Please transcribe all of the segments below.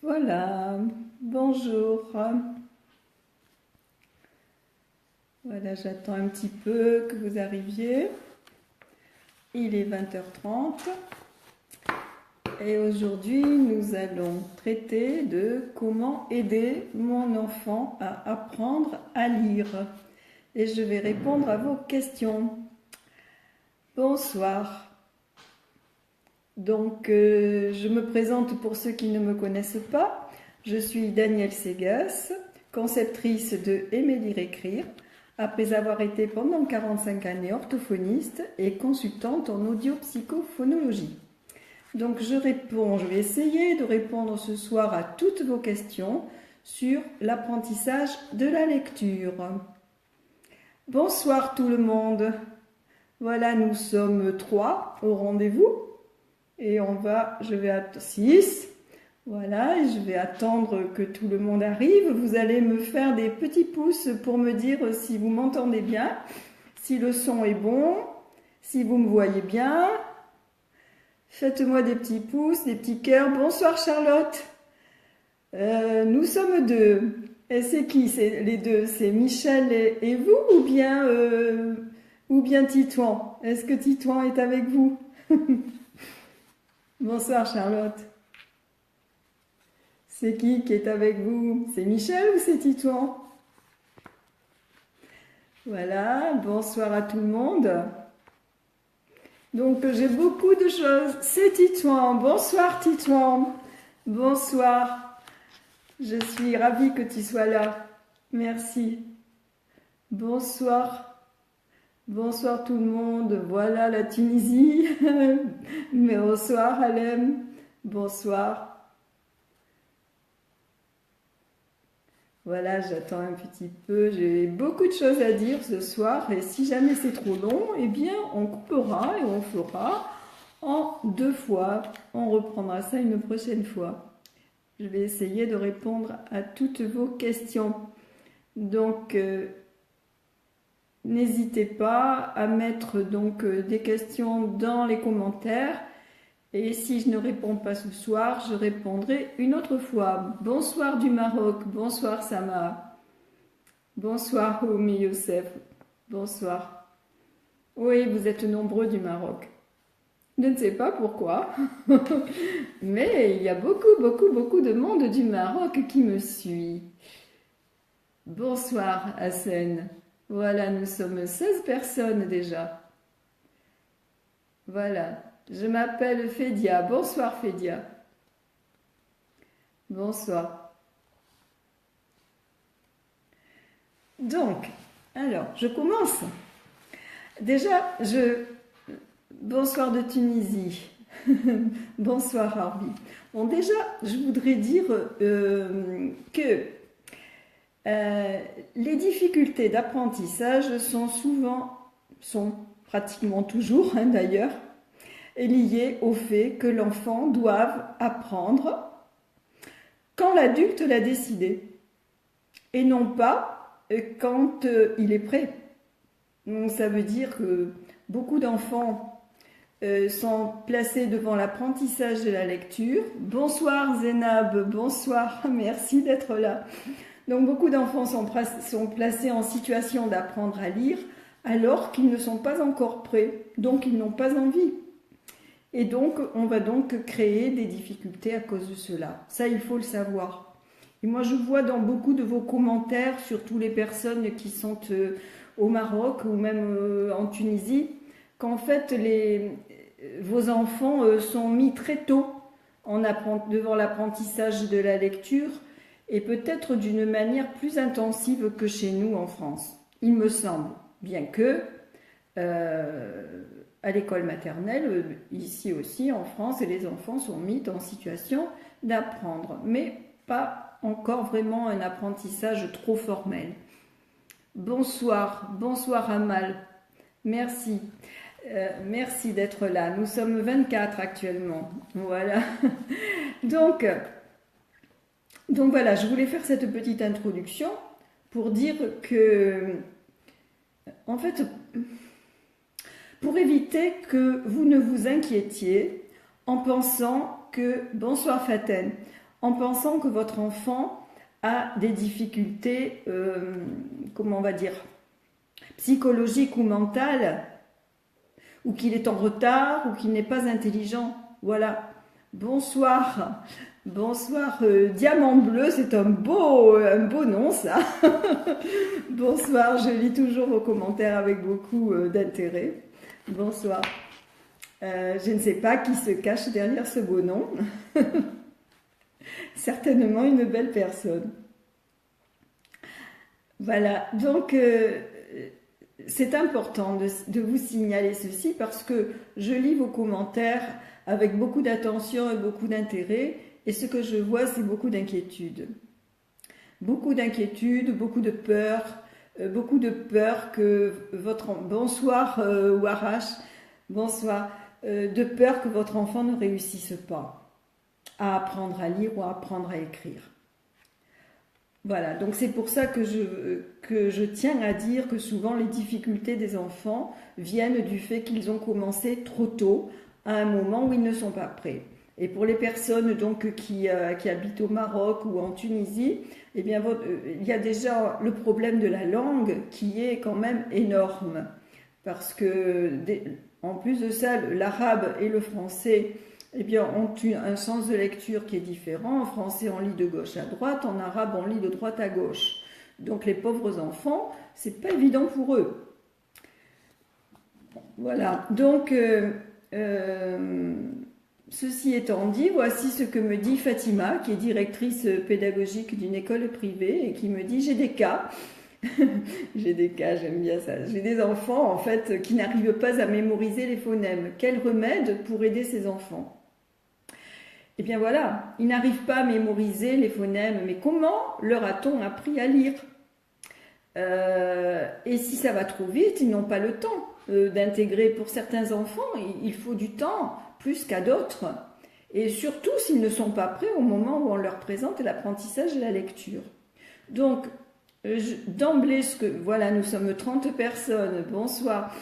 Voilà, bonjour. Voilà, j'attends un petit peu que vous arriviez. Il est 20h30 et aujourd'hui nous allons traiter de comment aider mon enfant à apprendre à lire. Et je vais répondre à vos questions. Bonsoir. Donc, je me présente pour ceux qui ne me connaissent pas. Je suis Danielle Segas, conceptrice de Aimer lire écrire, après avoir été pendant 45 années orthophoniste et consultante en audio-psychophonologie. Donc, je vais essayer de répondre ce soir à toutes vos questions sur l'apprentissage de la lecture. Bonsoir tout le monde. Voilà, nous sommes 3 au rendez-vous. Et je vais attendre 6, voilà, et je vais attendre que tout le monde arrive. Vous allez me faire des petits pouces pour me dire si vous m'entendez bien, si le son est bon, si vous me voyez bien. Faites-moi des petits pouces, des petits cœurs. Bonsoir Charlotte. Nous sommes 2. Et c'est qui les 2? C'est Michel et vous ou bien Titouan? Est-ce que Titouan est avec vous? Bonsoir Charlotte. C'est qui est avec vous? C'est Michel ou c'est Titouan? Voilà, bonsoir à tout le monde. Donc j'ai beaucoup de choses. C'est Titouan. Bonsoir Titouan. Bonsoir. Je suis ravie que tu sois là. Merci. Bonsoir. Bonsoir tout le monde. Voilà la Tunisie. Bonsoir Alem. Bonsoir. Voilà, j'attends un petit peu. J'ai beaucoup de choses à dire ce soir. Et si jamais c'est trop long, eh bien, on coupera et on fera en 2 fois. On reprendra ça une prochaine fois. Je vais essayer de répondre à toutes vos questions. Donc, n'hésitez pas à mettre des questions dans les commentaires. Et si je ne réponds pas ce soir, je répondrai une autre fois. Bonsoir du Maroc, bonsoir Sama. Bonsoir Oumi Youssef, bonsoir. Oui, vous êtes nombreux du Maroc. Je ne sais pas pourquoi, mais il y a beaucoup de monde du Maroc qui me suit. Bonsoir Hassen. Voilà, nous sommes 16 personnes déjà. Voilà. Je m'appelle Fédia. Bonsoir Fédia. Bonsoir. Donc, alors, je commence. Déjà, bonsoir de Tunisie. Bonsoir Harvey. Bon, déjà, je voudrais dire que les difficultés d'apprentissage sont pratiquement toujours d'ailleurs, est lié au fait que l'enfant doive apprendre quand l'adulte l'a décidé et non pas quand il est prêt. Donc ça veut dire que beaucoup d'enfants sont placés devant l'apprentissage de la lecture. Bonsoir Zénab, bonsoir, merci d'être là. Donc beaucoup d'enfants sont placés en situation d'apprendre à lire alors qu'ils ne sont pas encore prêts, donc ils n'ont pas envie. Et donc, on va donc créer des difficultés à cause de cela. Ça, il faut le savoir. Et moi, je vois dans beaucoup de vos commentaires, surtout les personnes qui sont au Maroc ou même en Tunisie, qu'en fait, vos enfants sont mis très tôt devant l'apprentissage de la lecture et peut-être d'une manière plus intensive que chez nous en France. Il me semble, bien que... à l'école maternelle, ici aussi en France, et les enfants sont mis en situation d'apprendre, mais pas encore vraiment un apprentissage trop formel. Bonsoir, bonsoir Amal, merci. Merci d'être là. Nous sommes 24 actuellement. Voilà. Donc voilà, je voulais faire cette petite introduction pour dire que, en fait, pour éviter que vous ne vous inquiétiez en pensant que, bonsoir Faten, en pensant que votre enfant a des difficultés, comment on va dire, psychologiques ou mentales, ou qu'il est en retard, ou qu'il n'est pas intelligent. Voilà. Bonsoir. Bonsoir, Diamant Bleu, c'est un beau nom ça. Bonsoir, je lis toujours vos commentaires avec beaucoup d'intérêt. Bonsoir. Je ne sais pas qui se cache derrière ce beau nom. Certainement une belle personne. Voilà, donc c'est important de vous signaler ceci parce que je lis vos commentaires avec beaucoup d'attention et beaucoup d'intérêt et ce que je vois c'est beaucoup d'inquiétude. Beaucoup d'inquiétude, beaucoup de peur que votre... Bonsoir Warash, bonsoir. De peur que votre enfant ne réussisse pas à apprendre à lire ou à apprendre à écrire. Voilà, donc c'est pour ça que je tiens à dire que souvent les difficultés des enfants viennent du fait qu'ils ont commencé trop tôt, à un moment où ils ne sont pas prêts. Et pour les personnes donc qui habitent au Maroc ou en Tunisie, eh bien, il y a déjà le problème de la langue qui est quand même énorme. Parce que, en plus de ça, l'arabe et le français eh bien, ont un sens de lecture qui est différent. En français, on lit de gauche à droite, en arabe, on lit de droite à gauche. Donc les pauvres enfants, c'est pas évident pour eux. Voilà, donc ceci étant dit, voici ce que me dit Fatima, qui est directrice pédagogique d'une école privée, et qui me dit « j'ai des cas ». J'ai des cas, j'aime bien ça. J'ai des enfants, en fait, qui n'arrivent pas à mémoriser les phonèmes. Quel remède pour aider ces enfants? Eh bien voilà, ils n'arrivent pas à mémoriser les phonèmes, mais comment leur a-t-on appris à lire? Et si ça va trop vite, ils n'ont pas le temps d'intégrer. Pour certains enfants, il faut du temps, plus qu'à d'autres. Et surtout s'ils ne sont pas prêts au moment où on leur présente l'apprentissage de la lecture. Donc, d'emblée, voilà, nous sommes 30 personnes, bonsoir.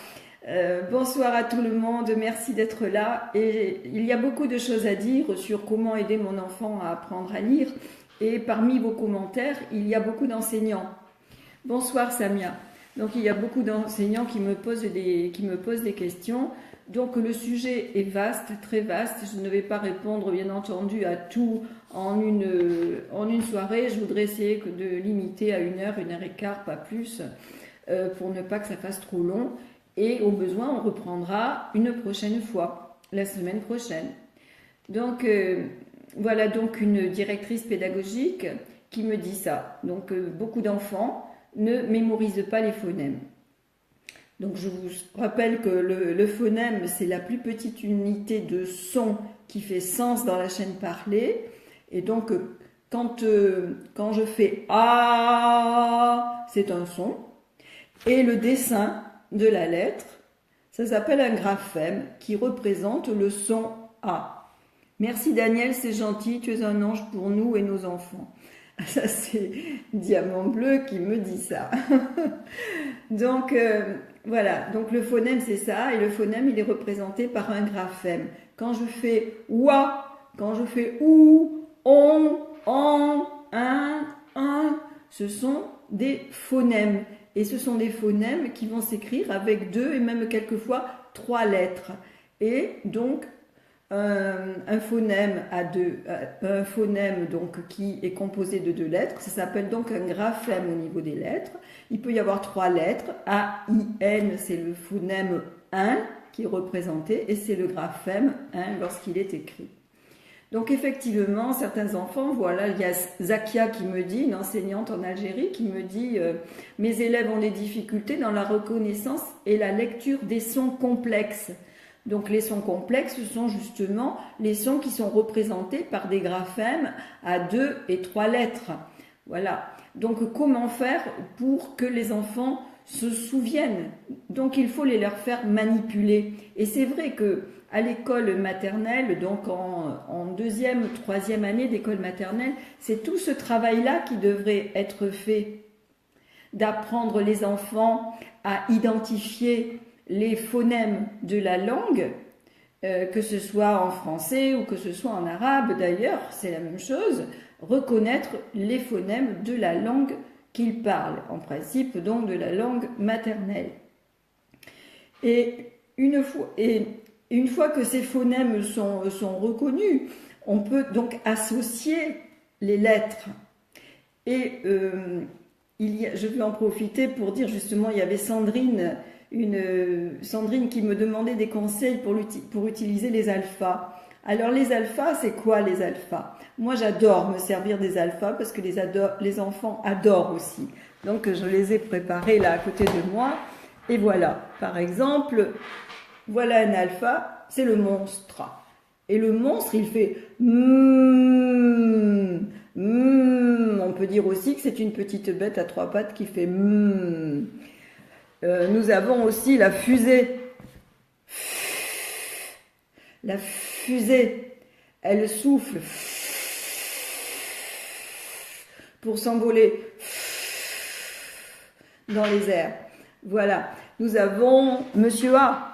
Bonsoir à tout le monde, merci d'être là. Et il y a beaucoup de choses à dire sur comment aider mon enfant à apprendre à lire. Et parmi vos commentaires, il y a beaucoup d'enseignants. Bonsoir Samia. Donc il y a beaucoup d'enseignants qui me posent des questions. Donc le sujet est vaste, très vaste. Je ne vais pas répondre bien entendu à tout en une soirée. Je voudrais essayer de limiter à 1 heure, 1 heure et quart, pas plus, pour ne pas que ça fasse trop long. Et au besoin, on reprendra une prochaine fois, la semaine prochaine. Donc voilà donc une directrice pédagogique qui me dit ça. Donc beaucoup d'enfants ne mémorisent pas les phonèmes. Donc je vous rappelle que le phonème, c'est la plus petite unité de son qui fait sens dans la chaîne parlée. Et donc quand je fais A, c'est un son. Et le dessin de la lettre, ça s'appelle un graphème qui représente le son A. Merci Daniel, c'est gentil, tu es un ange pour nous et nos enfants. Ça c'est Diamant Bleu qui me dit ça. Donc voilà, donc le phonème c'est ça, et le phonème il est représenté par un graphème. Quand je fais OUA, quand je fais OU, ON, AN, un, ce sont des phonèmes. Et ce sont des phonèmes qui vont s'écrire avec 2 et même quelquefois 3 lettres. Et donc un phonème donc qui est composé de 2 lettres, ça s'appelle donc un graphème au niveau des lettres. Il peut y avoir 3 lettres, A, I, N, c'est le phonème 1 qui est représenté, et c'est le graphème 1 lorsqu'il est écrit. Donc effectivement, certains enfants, voilà, il y a Zakia qui me dit, une enseignante en Algérie, qui me dit « Mes élèves ont des difficultés dans la reconnaissance et la lecture des sons complexes ». Donc les sons complexes, ce sont justement les sons qui sont représentés par des graphèmes à 2 et 3 lettres. Voilà. Donc comment faire pour que les enfants se souviennent? Donc il faut les leur faire manipuler. Et c'est vrai que à l'école maternelle, donc en 2e, 3e année d'école maternelle, c'est tout ce travail-là qui devrait être fait. D'apprendre les enfants à identifier les phonèmes de la langue, que ce soit en français ou que ce soit en arabe d'ailleurs, c'est la même chose, reconnaître les phonèmes de la langue qu'il parle, en principe donc de la langue maternelle. Et une fois que ces phonèmes sont reconnus, on peut donc associer les lettres. Et je vais en profiter pour dire justement, il y avait Sandrine qui me demandait des conseils pour utiliser les alphas. Alors les alphas, c'est quoi les alphas? Moi j'adore me servir des alphas parce que les enfants adorent aussi. Donc je les ai préparés là à côté de moi. Et voilà, par exemple, voilà un alpha, c'est le monstre. Et le monstre, il fait mmm, mmm. On peut dire aussi que c'est une petite bête à 3 pattes qui fait mmm. Nous avons aussi la fusée. La fusée, elle souffle pour s'envoler dans les airs. Voilà. Nous avons Monsieur A.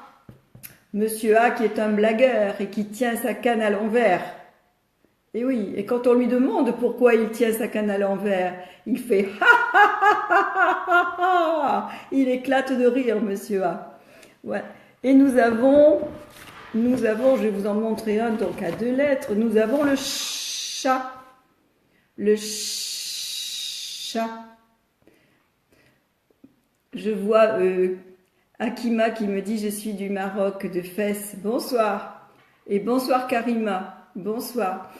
Monsieur A qui est un blagueur et qui tient sa canne à l'envers. Et oui, et quand on lui demande pourquoi il tient sa canne à l'envers, il fait ha ha ha ha ha ha. Il éclate de rire, Monsieur A. Ouais. Et nous avons, je vais vous en montrer un donc à 2 lettres. Nous avons le chat. Le chat. Je vois Akima qui me dit je suis du Maroc, de Fès. Bonsoir. Et bonsoir Karima. Bonsoir.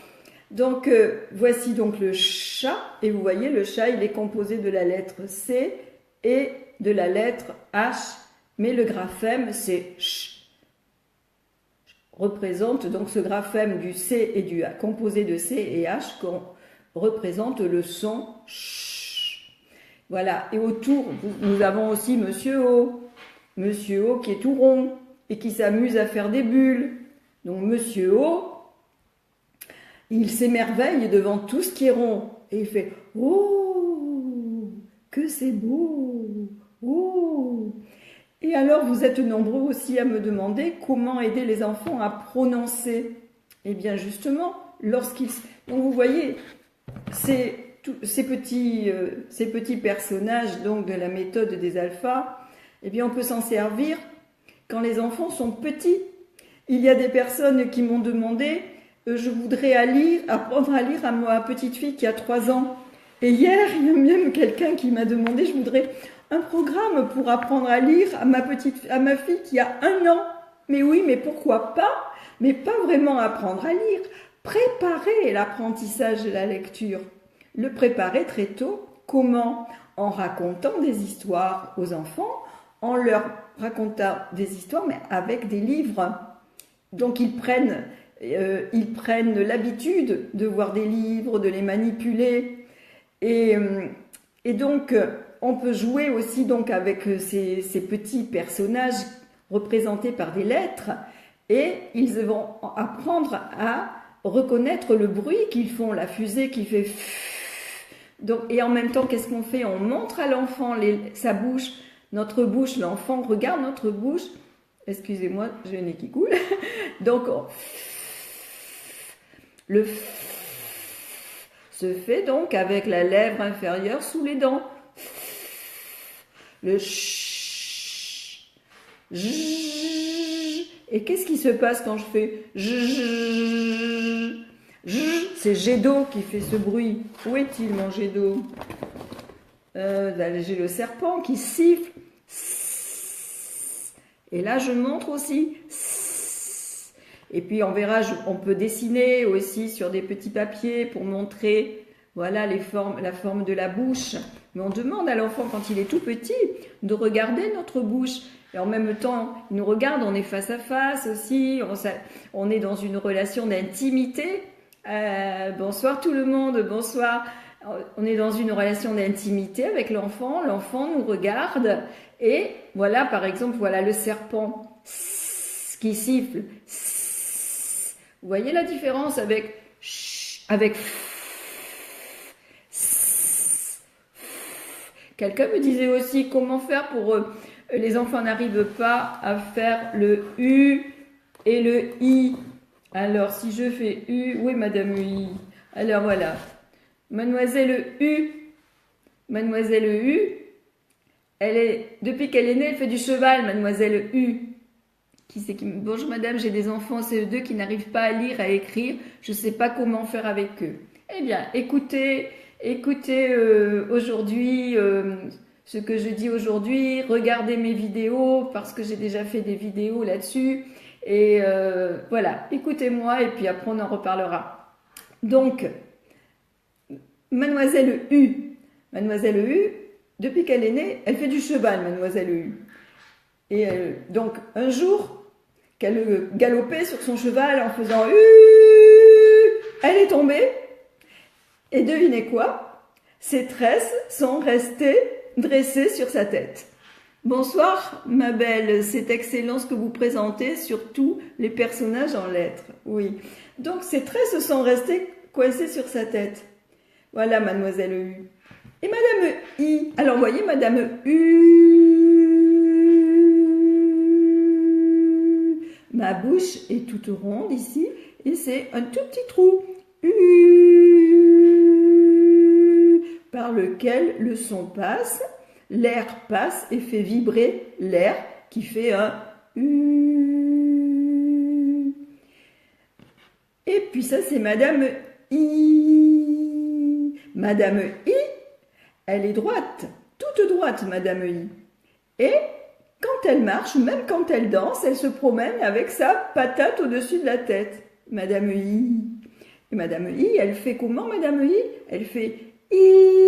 Donc voici donc le chat. Et vous voyez le chat il est composé de la lettre C et de la lettre H. Mais le graphème c'est ch. Représente donc ce graphème du C et du A, composé de C et H, représente le son ch. Voilà, et autour, nous avons aussi Monsieur O. Monsieur O qui est tout rond et qui s'amuse à faire des bulles. Donc Monsieur O, il s'émerveille devant tout ce qui est rond. Et il fait « Oh, que c'est beau! Oh !» Et alors, vous êtes nombreux aussi à me demander comment aider les enfants à prononcer. Eh bien, justement, lorsqu'ils... Donc, vous voyez, ces petits personnages donc de la méthode des alphas, eh bien on peut s'en servir quand les enfants sont petits. Il y a des personnes qui m'ont demandé je voudrais apprendre à lire à ma petite fille qui a 3 ans. Et hier, il y a même quelqu'un qui m'a demandé je voudrais un programme pour apprendre à lire à ma fille qui a 1 an. Mais oui, mais pourquoi pas? Mais pas vraiment apprendre à lire, préparer l'apprentissage de la lecture. Le préparer très tôt. Comment? En racontant des histoires aux enfants, en leur racontant des histoires, mais avec des livres. Donc ils prennent l'habitude de voir des livres, de les manipuler. Et donc, on peut jouer aussi donc avec ces petits personnages représentés par des lettres. Et ils vont apprendre à reconnaître le bruit qu'ils font, la fusée qui fait... Donc, et en même temps, qu'est-ce qu'on fait? On montre à l'enfant sa bouche, notre bouche, l'enfant regarde notre bouche. Excusez-moi, j'ai le nez qui coule. Donc, le se fait donc avec la lèvre inférieure sous les dents. Le ch. Et qu'est-ce qui se passe quand je fais c'est jet d'eau qui fait ce bruit. Où est-il mon jet d'eau? J'ai le serpent qui siffle. Et là, je montre aussi. Et puis, on verra, on peut dessiner aussi sur des petits papiers pour montrer, voilà, la forme de la bouche. Mais on demande à l'enfant, quand il est tout petit, de regarder notre bouche. Et en même temps, il nous regarde, on est face à face aussi, on est dans une relation d'intimité. Bonsoir tout le monde, bonsoir. On est dans une relation d'intimité avec l'enfant nous regarde et voilà par exemple voilà le serpent qui siffle. Vous voyez la différence avec quelqu'un me disait aussi comment faire pour les enfants n'arrivent pas à faire le U Et le I, alors si je fais U, oui Madame I. Alors voilà, Mademoiselle U, Mademoiselle U, depuis qu'elle est née, elle fait du cheval, Mademoiselle U. Bonjour madame, j'ai des enfants CE2 qui n'arrivent pas à lire, à écrire, je ne sais pas comment faire avec eux. Eh bien, écoutez aujourd'hui ce que je dis aujourd'hui, regardez mes vidéos parce que j'ai déjà fait des vidéos là-dessus. Et voilà, écoutez-moi et puis après on en reparlera. Donc, Mademoiselle U, depuis qu'elle est née, elle fait du cheval, Mademoiselle U. Et donc, un jour, qu'elle galopait sur son cheval en faisant « elle est tombée. Et devinez quoi? Ses tresses sont restées dressées sur sa tête. Bonsoir, ma belle, c'est excellent ce que vous présentez, surtout les personnages en lettres. Oui. Donc, ses tresses sont restées coincées sur sa tête. Voilà, Mademoiselle U. Et Madame I. Alors, voyez, Madame U. Ma bouche est toute ronde ici, et c'est un tout petit trou. U. Par lequel le son passe. L'air passe et fait vibrer l'air qui fait un U. Et puis ça, c'est Madame I. Madame I, elle est droite, toute droite, Madame I. Et quand elle marche, même quand elle danse, elle se promène avec sa patate au-dessus de la tête. Madame I. Et Madame I, elle fait comment, Madame I? Elle fait I.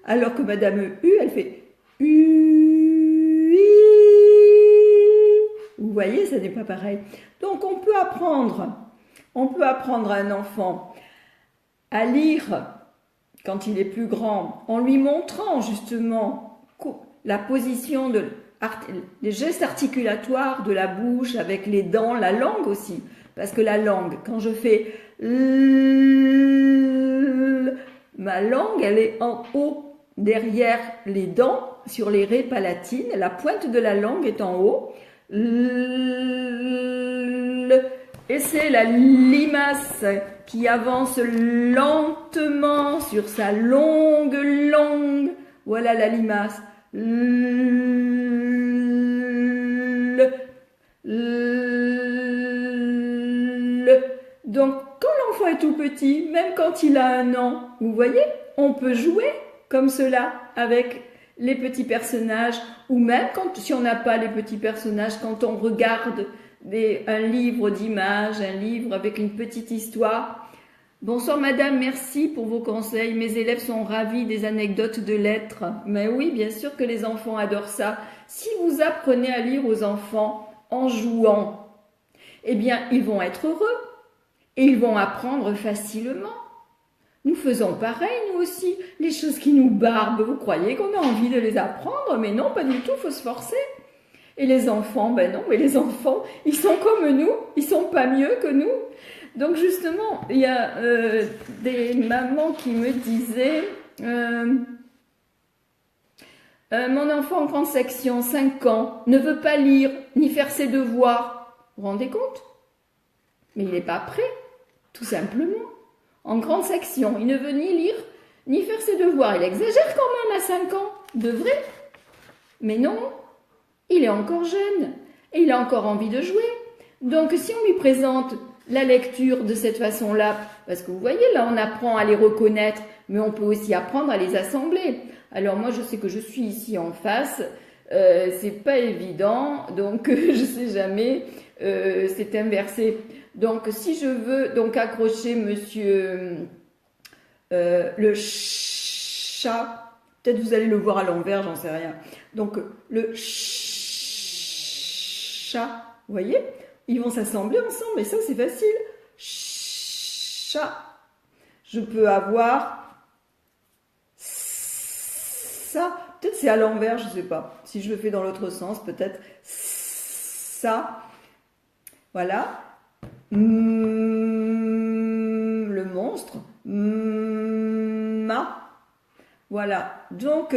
Alors que Madame U, elle fait U. Vous voyez, ça n'est pas pareil. Donc on peut apprendre à un enfant à lire quand il est plus grand, en lui montrant justement la position les gestes articulatoires de la bouche avec les dents, la langue aussi. Parce que la langue, quand je fais ma langue, elle est en haut, derrière les dents, sur les raies palatines. La pointe de la langue est en haut. Et c'est la limace qui avance lentement sur sa longue langue. Voilà la limace. Donc, quand l'enfant est tout petit, même quand il a 1 an, vous voyez, on peut jouer comme cela avec les petits personnages, ou même si on n'a pas les petits personnages, quand on regarde un livre d'images, un livre avec une petite histoire. Bonsoir madame, merci pour vos conseils. Mes élèves sont ravis des anecdotes de lettres. Mais oui, bien sûr que les enfants adorent ça. Si vous apprenez à lire aux enfants en jouant, eh bien, ils vont être heureux et ils vont apprendre facilement. Nous faisons pareil, nous aussi. Les choses qui nous barbent, vous croyez qu'on a envie de les apprendre? Mais non, pas du tout, il faut se forcer. Et les enfants, ben non, mais les enfants, ils sont comme nous, ils sont pas mieux que nous. Donc justement, il y a des mamans qui me disaient mon enfant en grande section, 5 ans, ne veut pas lire ni faire ses devoirs. Vous vous rendez compte? Mais il n'est pas prêt, tout simplement. En grande section, il ne veut ni lire ni faire ses devoirs. Il exagère quand même à 5 ans, de vrai. Mais non, il est encore jeune et il a encore envie de jouer. Donc si on lui présente la lecture de cette façon-là, parce que vous voyez, là on apprend à les reconnaître, mais on peut aussi apprendre à les assembler. Alors moi je sais que je suis ici en face, c'est pas évident, donc je sais jamais, c'est inversé. Donc si je veux donc accrocher monsieur le chat, peut-être vous allez le voir à l'envers, j'en sais rien. Donc le chat, vous voyez, ils vont s'assembler ensemble et ça c'est facile. Chat. Je peux avoir ça. Peut-être c'est à l'envers, je sais pas. Si je le fais dans l'autre sens, peut-être ça. Voilà. Le monstre. Ma. Voilà. Donc,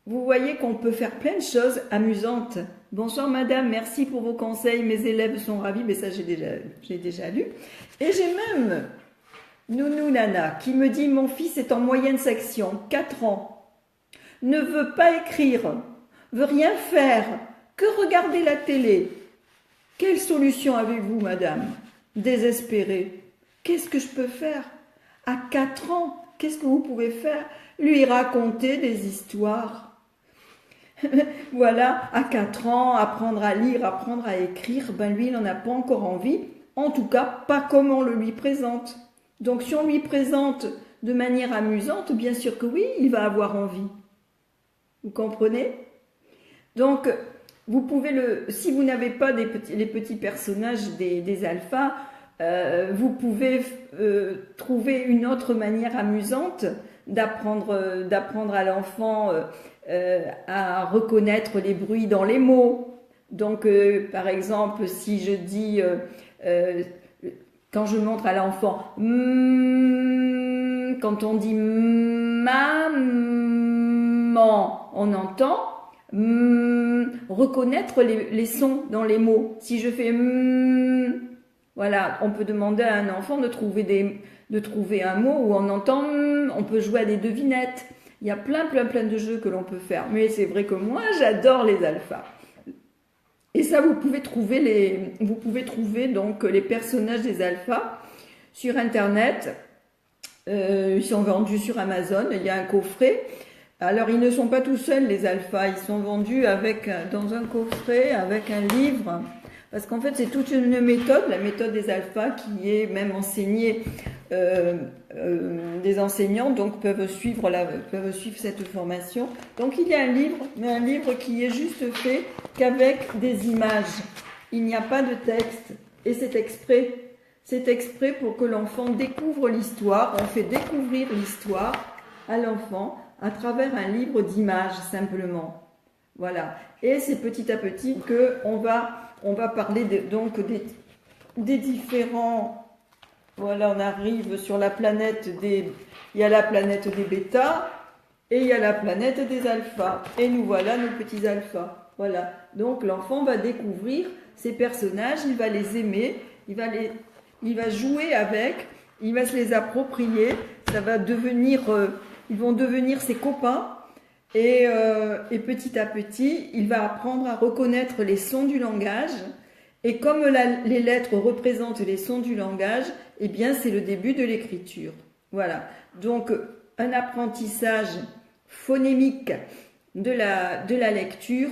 vous voyez qu'on peut faire plein de choses amusantes Bonsoir madame, merci pour vos conseils, mes élèves sont ravis, mais ça j'ai déjà lu. Et j'ai même Nounou Nana qui me dit, mon fils est en moyenne section, 4 ans, ne veut pas écrire, veut rien faire, que regarder la télé. Quelle solution avez-vous madame? Désespérée. Qu'est-ce que je peux faire? À 4 ans, qu'est-ce que vous pouvez faire? Lui raconter des histoires. Voilà, à 4 ans, apprendre à lire, apprendre à écrire, ben lui, il n'en a pas encore envie. En tout cas, pas comme on le lui présente. Donc, si on lui présente de manière amusante, bien sûr que oui, il va avoir envie. Vous comprenez? Donc, vous pouvez si vous n'avez pas les petits personnages des alphas, vous pouvez trouver une autre manière amusante d'apprendre à l'enfant à reconnaître les bruits dans les mots. Donc, par exemple, si je dis, quand je montre à l'enfant, quand on dit maman, on entend reconnaître les sons dans les mots. Si je fais voilà, on peut demander à un enfant de trouver un mot où on entend, on peut jouer à des devinettes. Il y a plein de jeux que l'on peut faire. Mais c'est vrai que moi, j'adore les alphas. Et ça, vous pouvez trouver donc les personnages des alphas sur Internet. Ils sont vendus sur Amazon. Il y a un coffret. Alors, ils ne sont pas tout seuls, les alphas. Ils sont vendus dans un coffret avec un livre. Parce qu'en fait, c'est toute une méthode, la méthode des alphas, qui est même enseignée. Des enseignants donc peuvent suivre cette formation. Donc, il y a un livre, mais un livre qui est juste fait qu'avec des images. Il n'y a pas de texte. Et c'est exprès. C'est exprès pour que l'enfant découvre l'histoire. On fait découvrir l'histoire à l'enfant à travers un livre d'images, simplement. Voilà. Et c'est petit à petit qu'on va parler des différents... Voilà, on arrive sur la planète il y a la planète des bêtas et il y a la planète des alphas. Et nous voilà, nos petits alphas. Voilà. Donc l'enfant va découvrir ces personnages, il va les aimer, il va jouer avec, il va se les approprier, ils vont devenir ses copains. Et petit à petit, il va apprendre à reconnaître les sons du langage. Et comme les lettres représentent les sons du langage, eh bien, c'est le début de l'écriture. Voilà. Donc, un apprentissage phonémique de la lecture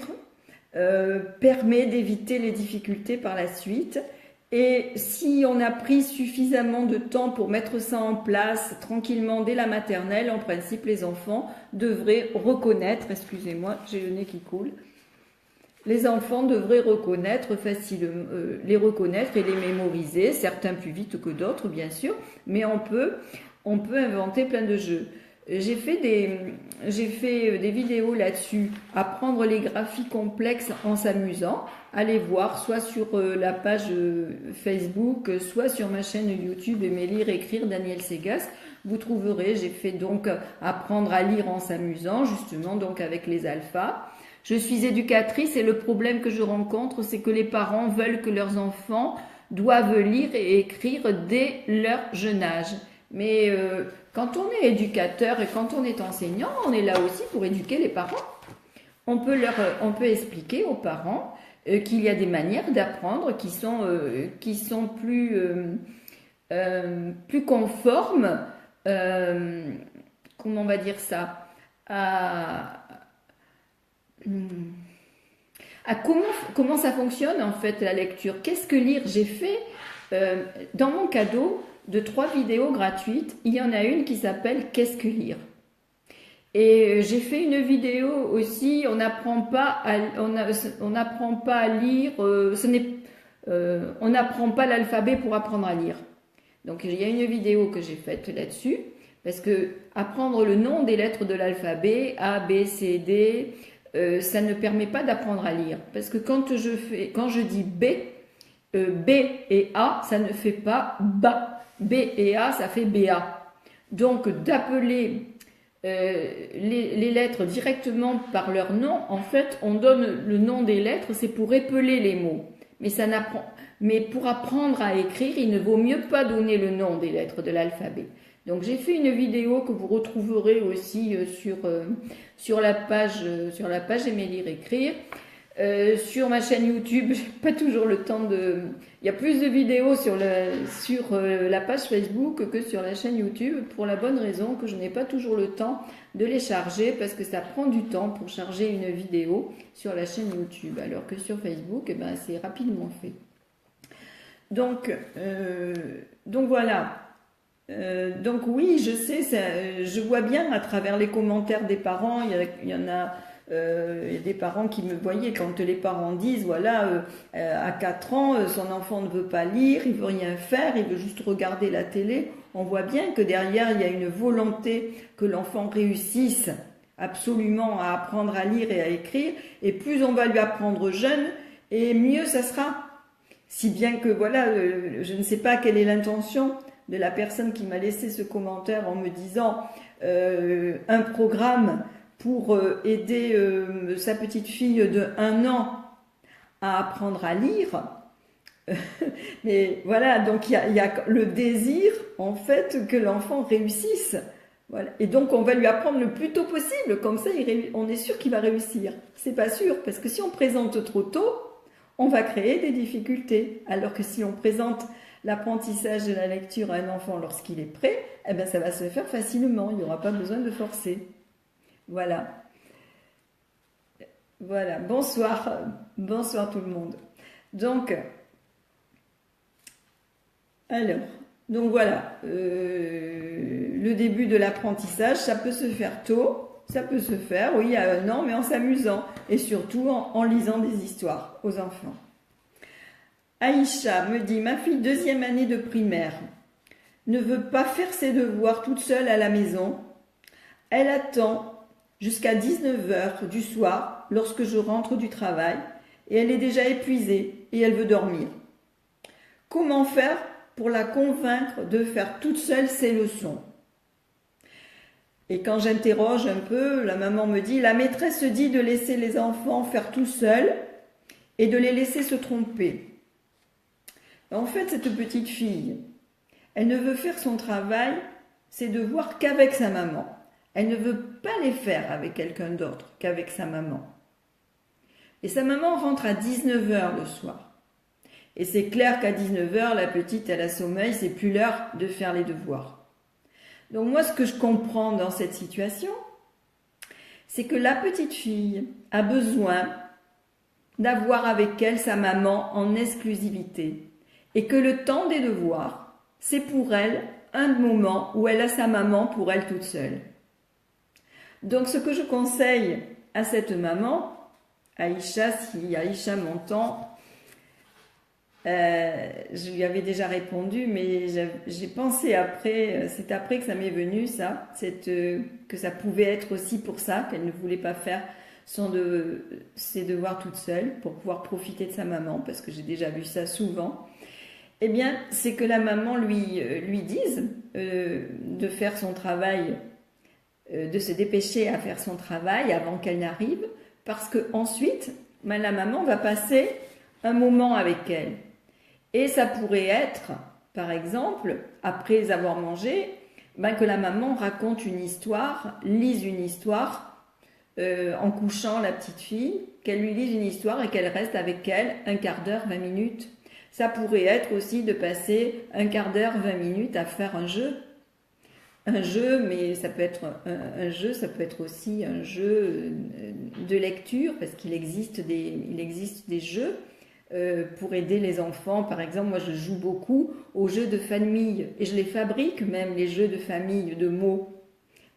permet d'éviter les difficultés par la suite. Et si on a pris suffisamment de temps pour mettre ça en place tranquillement dès la maternelle, en principe, les enfants devraient reconnaître, excusez-moi, j'ai le nez qui coule, les enfants devraient reconnaître facilement, les reconnaître et les mémoriser, certains plus vite que d'autres, bien sûr, mais on peut inventer plein de jeux. J'ai fait des vidéos là-dessus, apprendre les graphies complexes en s'amusant. Allez voir, soit sur la page Facebook, soit sur ma chaîne YouTube Aimer lire, écrire, Daniel Segas. Vous trouverez, j'ai fait donc apprendre à lire en s'amusant, justement, donc avec les alphas. Je suis éducatrice et le problème que je rencontre, c'est que les parents veulent que leurs enfants doivent lire et écrire dès leur jeune âge. Mais quand on est éducateur et quand on est enseignant, on est là aussi pour éduquer les parents. On peut expliquer aux parents qu'il y a des manières d'apprendre qui sont plus conformes, comment on va dire ça, à comment ça fonctionne en fait la lecture. Qu'est-ce que lire? J'ai fait dans mon cadeau de 3 vidéos gratuites, il y en a une qui s'appelle Qu'est-ce que lire? Et j'ai fait une vidéo aussi, on n'apprend pas à lire, on n'apprend pas l'alphabet pour apprendre à lire. Donc il y a une vidéo que j'ai faite là-dessus, parce que apprendre le nom des lettres de l'alphabet, A, B, C, D, ça ne permet pas d'apprendre à lire. Parce que quand je dis B et A, ça ne fait pas BA. B et A, ça fait BA. Donc d'appeler les lettres directement par leur nom, en fait, on donne le nom des lettres, c'est pour épeler les mots. Mais pour apprendre à écrire, il ne vaut mieux pas donner le nom des lettres de l'alphabet. Donc j'ai fait une vidéo que vous retrouverez aussi sur la page Aimer lire écrire. Sur ma chaîne YouTube, j'ai pas toujours le temps de. Il y a plus de vidéos sur la page Facebook que sur la chaîne YouTube pour la bonne raison que je n'ai pas toujours le temps de les charger parce que ça prend du temps pour charger une vidéo sur la chaîne YouTube, alors que sur Facebook, eh ben, c'est rapidement fait. Donc voilà. Donc oui, je sais, je vois bien à travers les commentaires des parents, il y en a. Il y a des parents qui me voyaient quand les parents disent voilà à 4 ans son enfant ne veut pas lire, il veut rien faire, il veut juste regarder la télé. On voit bien que derrière il y a une volonté que l'enfant réussisse absolument à apprendre à lire et à écrire, et plus on va lui apprendre jeune et mieux ça sera. Si bien que voilà, je ne sais pas quelle est l'intention de la personne qui m'a laissé ce commentaire en me disant un programme pour aider sa petite fille de 1 an à apprendre à lire. Mais voilà, donc il y a le désir, en fait, que l'enfant réussisse. Voilà. Et donc on va lui apprendre le plus tôt possible, comme ça on est sûr qu'il va réussir. C'est pas sûr, parce que si on présente trop tôt, on va créer des difficultés. Alors que si on présente l'apprentissage de la lecture à un enfant lorsqu'il est prêt, eh ben ça va se faire facilement, il n'y aura pas besoin de forcer. Voilà. Voilà. Bonsoir. Bonsoir tout le monde. Donc voilà. Le début de l'apprentissage, ça peut se faire tôt. Ça peut se faire, oui, à 1 an, mais en s'amusant. Et surtout en lisant des histoires aux enfants. Aïcha me dit, ma fille 2e année de primaire ne veut pas faire ses devoirs toute seule à la maison. Elle attend jusqu'à 19h du soir lorsque je rentre du travail et elle est déjà épuisée et elle veut dormir. Comment faire pour la convaincre de faire toute seule ses leçons? Et quand j'interroge un peu, la maman me dit, la maîtresse dit de laisser les enfants faire tout seuls et de les laisser se tromper. En fait, cette petite fille, elle ne veut faire son travail, ses devoirs qu'avec sa maman. Elle ne veut pas les faire avec quelqu'un d'autre qu'avec sa maman. Et sa maman rentre à 19h le soir. Et c'est clair qu'à 19h, la petite, elle a sommeil, c'est plus l'heure de faire les devoirs. Donc moi, ce que je comprends dans cette situation, c'est que la petite fille a besoin d'avoir avec elle sa maman en exclusivité. Et que le temps des devoirs, c'est pour elle un moment où elle a sa maman pour elle toute seule. Donc ce que je conseille à cette maman, Aïcha, si Aïcha m'entend, je lui avais déjà répondu, mais j'ai pensé après, c'est après que ça m'est venu ça, que ça pouvait être aussi pour ça, qu'elle ne voulait pas faire ses devoirs toute seule pour pouvoir profiter de sa maman, parce que j'ai déjà vu ça souvent. Eh bien, c'est que la maman lui dise de faire son travail, de se dépêcher à faire son travail avant qu'elle n'arrive, parce que ensuite, la maman va passer un moment avec elle. Et ça pourrait être, par exemple, après avoir mangé, que la maman raconte une histoire, lise une histoire, en couchant la petite fille, qu'elle lui lise une histoire et qu'elle reste avec elle 1/4 d'heure, 20 minutes. Ça pourrait être aussi de passer 1/4 d'heure, 20 minutes à faire un jeu. Un jeu, mais ça peut être un jeu, ça peut être aussi un jeu de lecture, parce qu'il existe des jeux pour aider les enfants. Par exemple, moi je joue beaucoup aux jeux de famille, et je les fabrique même, les jeux de famille, de mots.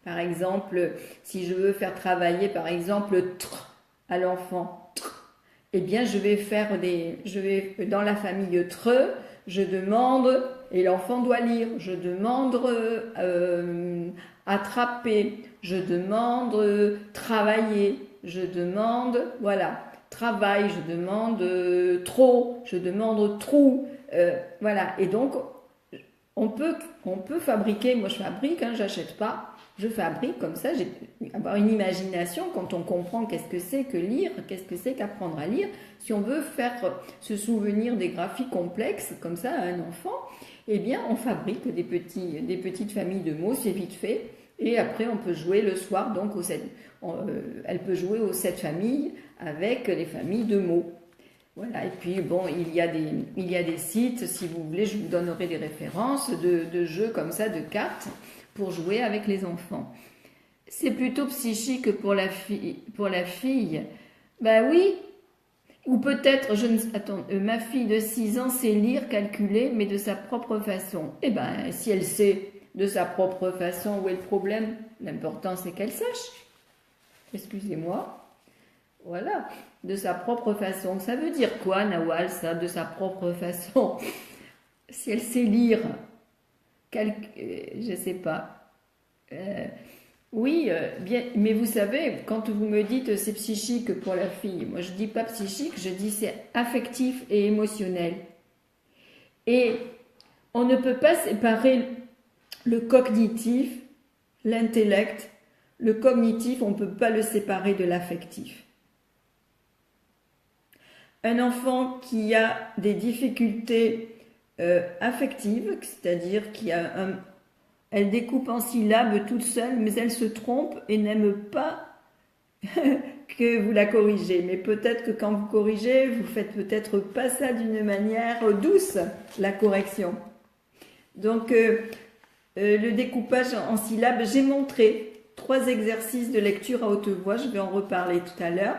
Par exemple, si je veux faire travailler, par exemple, tr à l'enfant, eh bien je vais dans la famille tre, je demande, et l'enfant doit lire, je demande attraper, je demande travailler, je demande, voilà, travail, je demande trop, je demande trou, voilà. Et donc, on peut fabriquer, moi je fabrique, hein, j'achète pas, je fabrique comme ça, j'ai avoir une imagination quand on comprend qu'est-ce que c'est que lire, qu'est-ce que c'est qu'apprendre à lire. Si on veut faire se souvenir des graphies complexes comme ça à un enfant, eh bien on fabrique des petites familles de mots, c'est vite fait. Et après on peut jouer le soir, donc elle peut jouer aux 7 familles avec les familles de mots. Voilà, et puis bon, il y a des sites, si vous voulez, je vous donnerai des références de jeux comme ça, de cartes, pour jouer avec les enfants. C'est plutôt psychique pour la fille. Ben oui, ou peut-être, ma fille de 6 ans sait lire, calculer, mais de sa propre façon. Eh ben, si elle sait de sa propre façon, où est le problème? L'important, c'est qu'elle sache. Excusez-moi. Voilà, de sa propre façon. Ça veut dire quoi, Nawal, ça, de sa propre façon? Si elle sait lire, je sais pas. Oui, bien, mais vous savez, quand vous me dites c'est psychique pour la fille, moi je dis pas psychique, je dis c'est affectif et émotionnel. Et on ne peut pas séparer le cognitif, l'intellect. Le cognitif, on ne peut pas le séparer de l'affectif. Un enfant qui a des difficultés affectives, c'est-à-dire elle découpe en syllabes toute seule, mais elle se trompe et n'aime pas que vous la corrigez. Mais peut-être que quand vous corrigez, vous faites peut-être pas ça d'une manière douce, la correction. Donc, le découpage en syllabes, j'ai montré 3 exercices de lecture à haute voix, je vais en reparler tout à l'heure.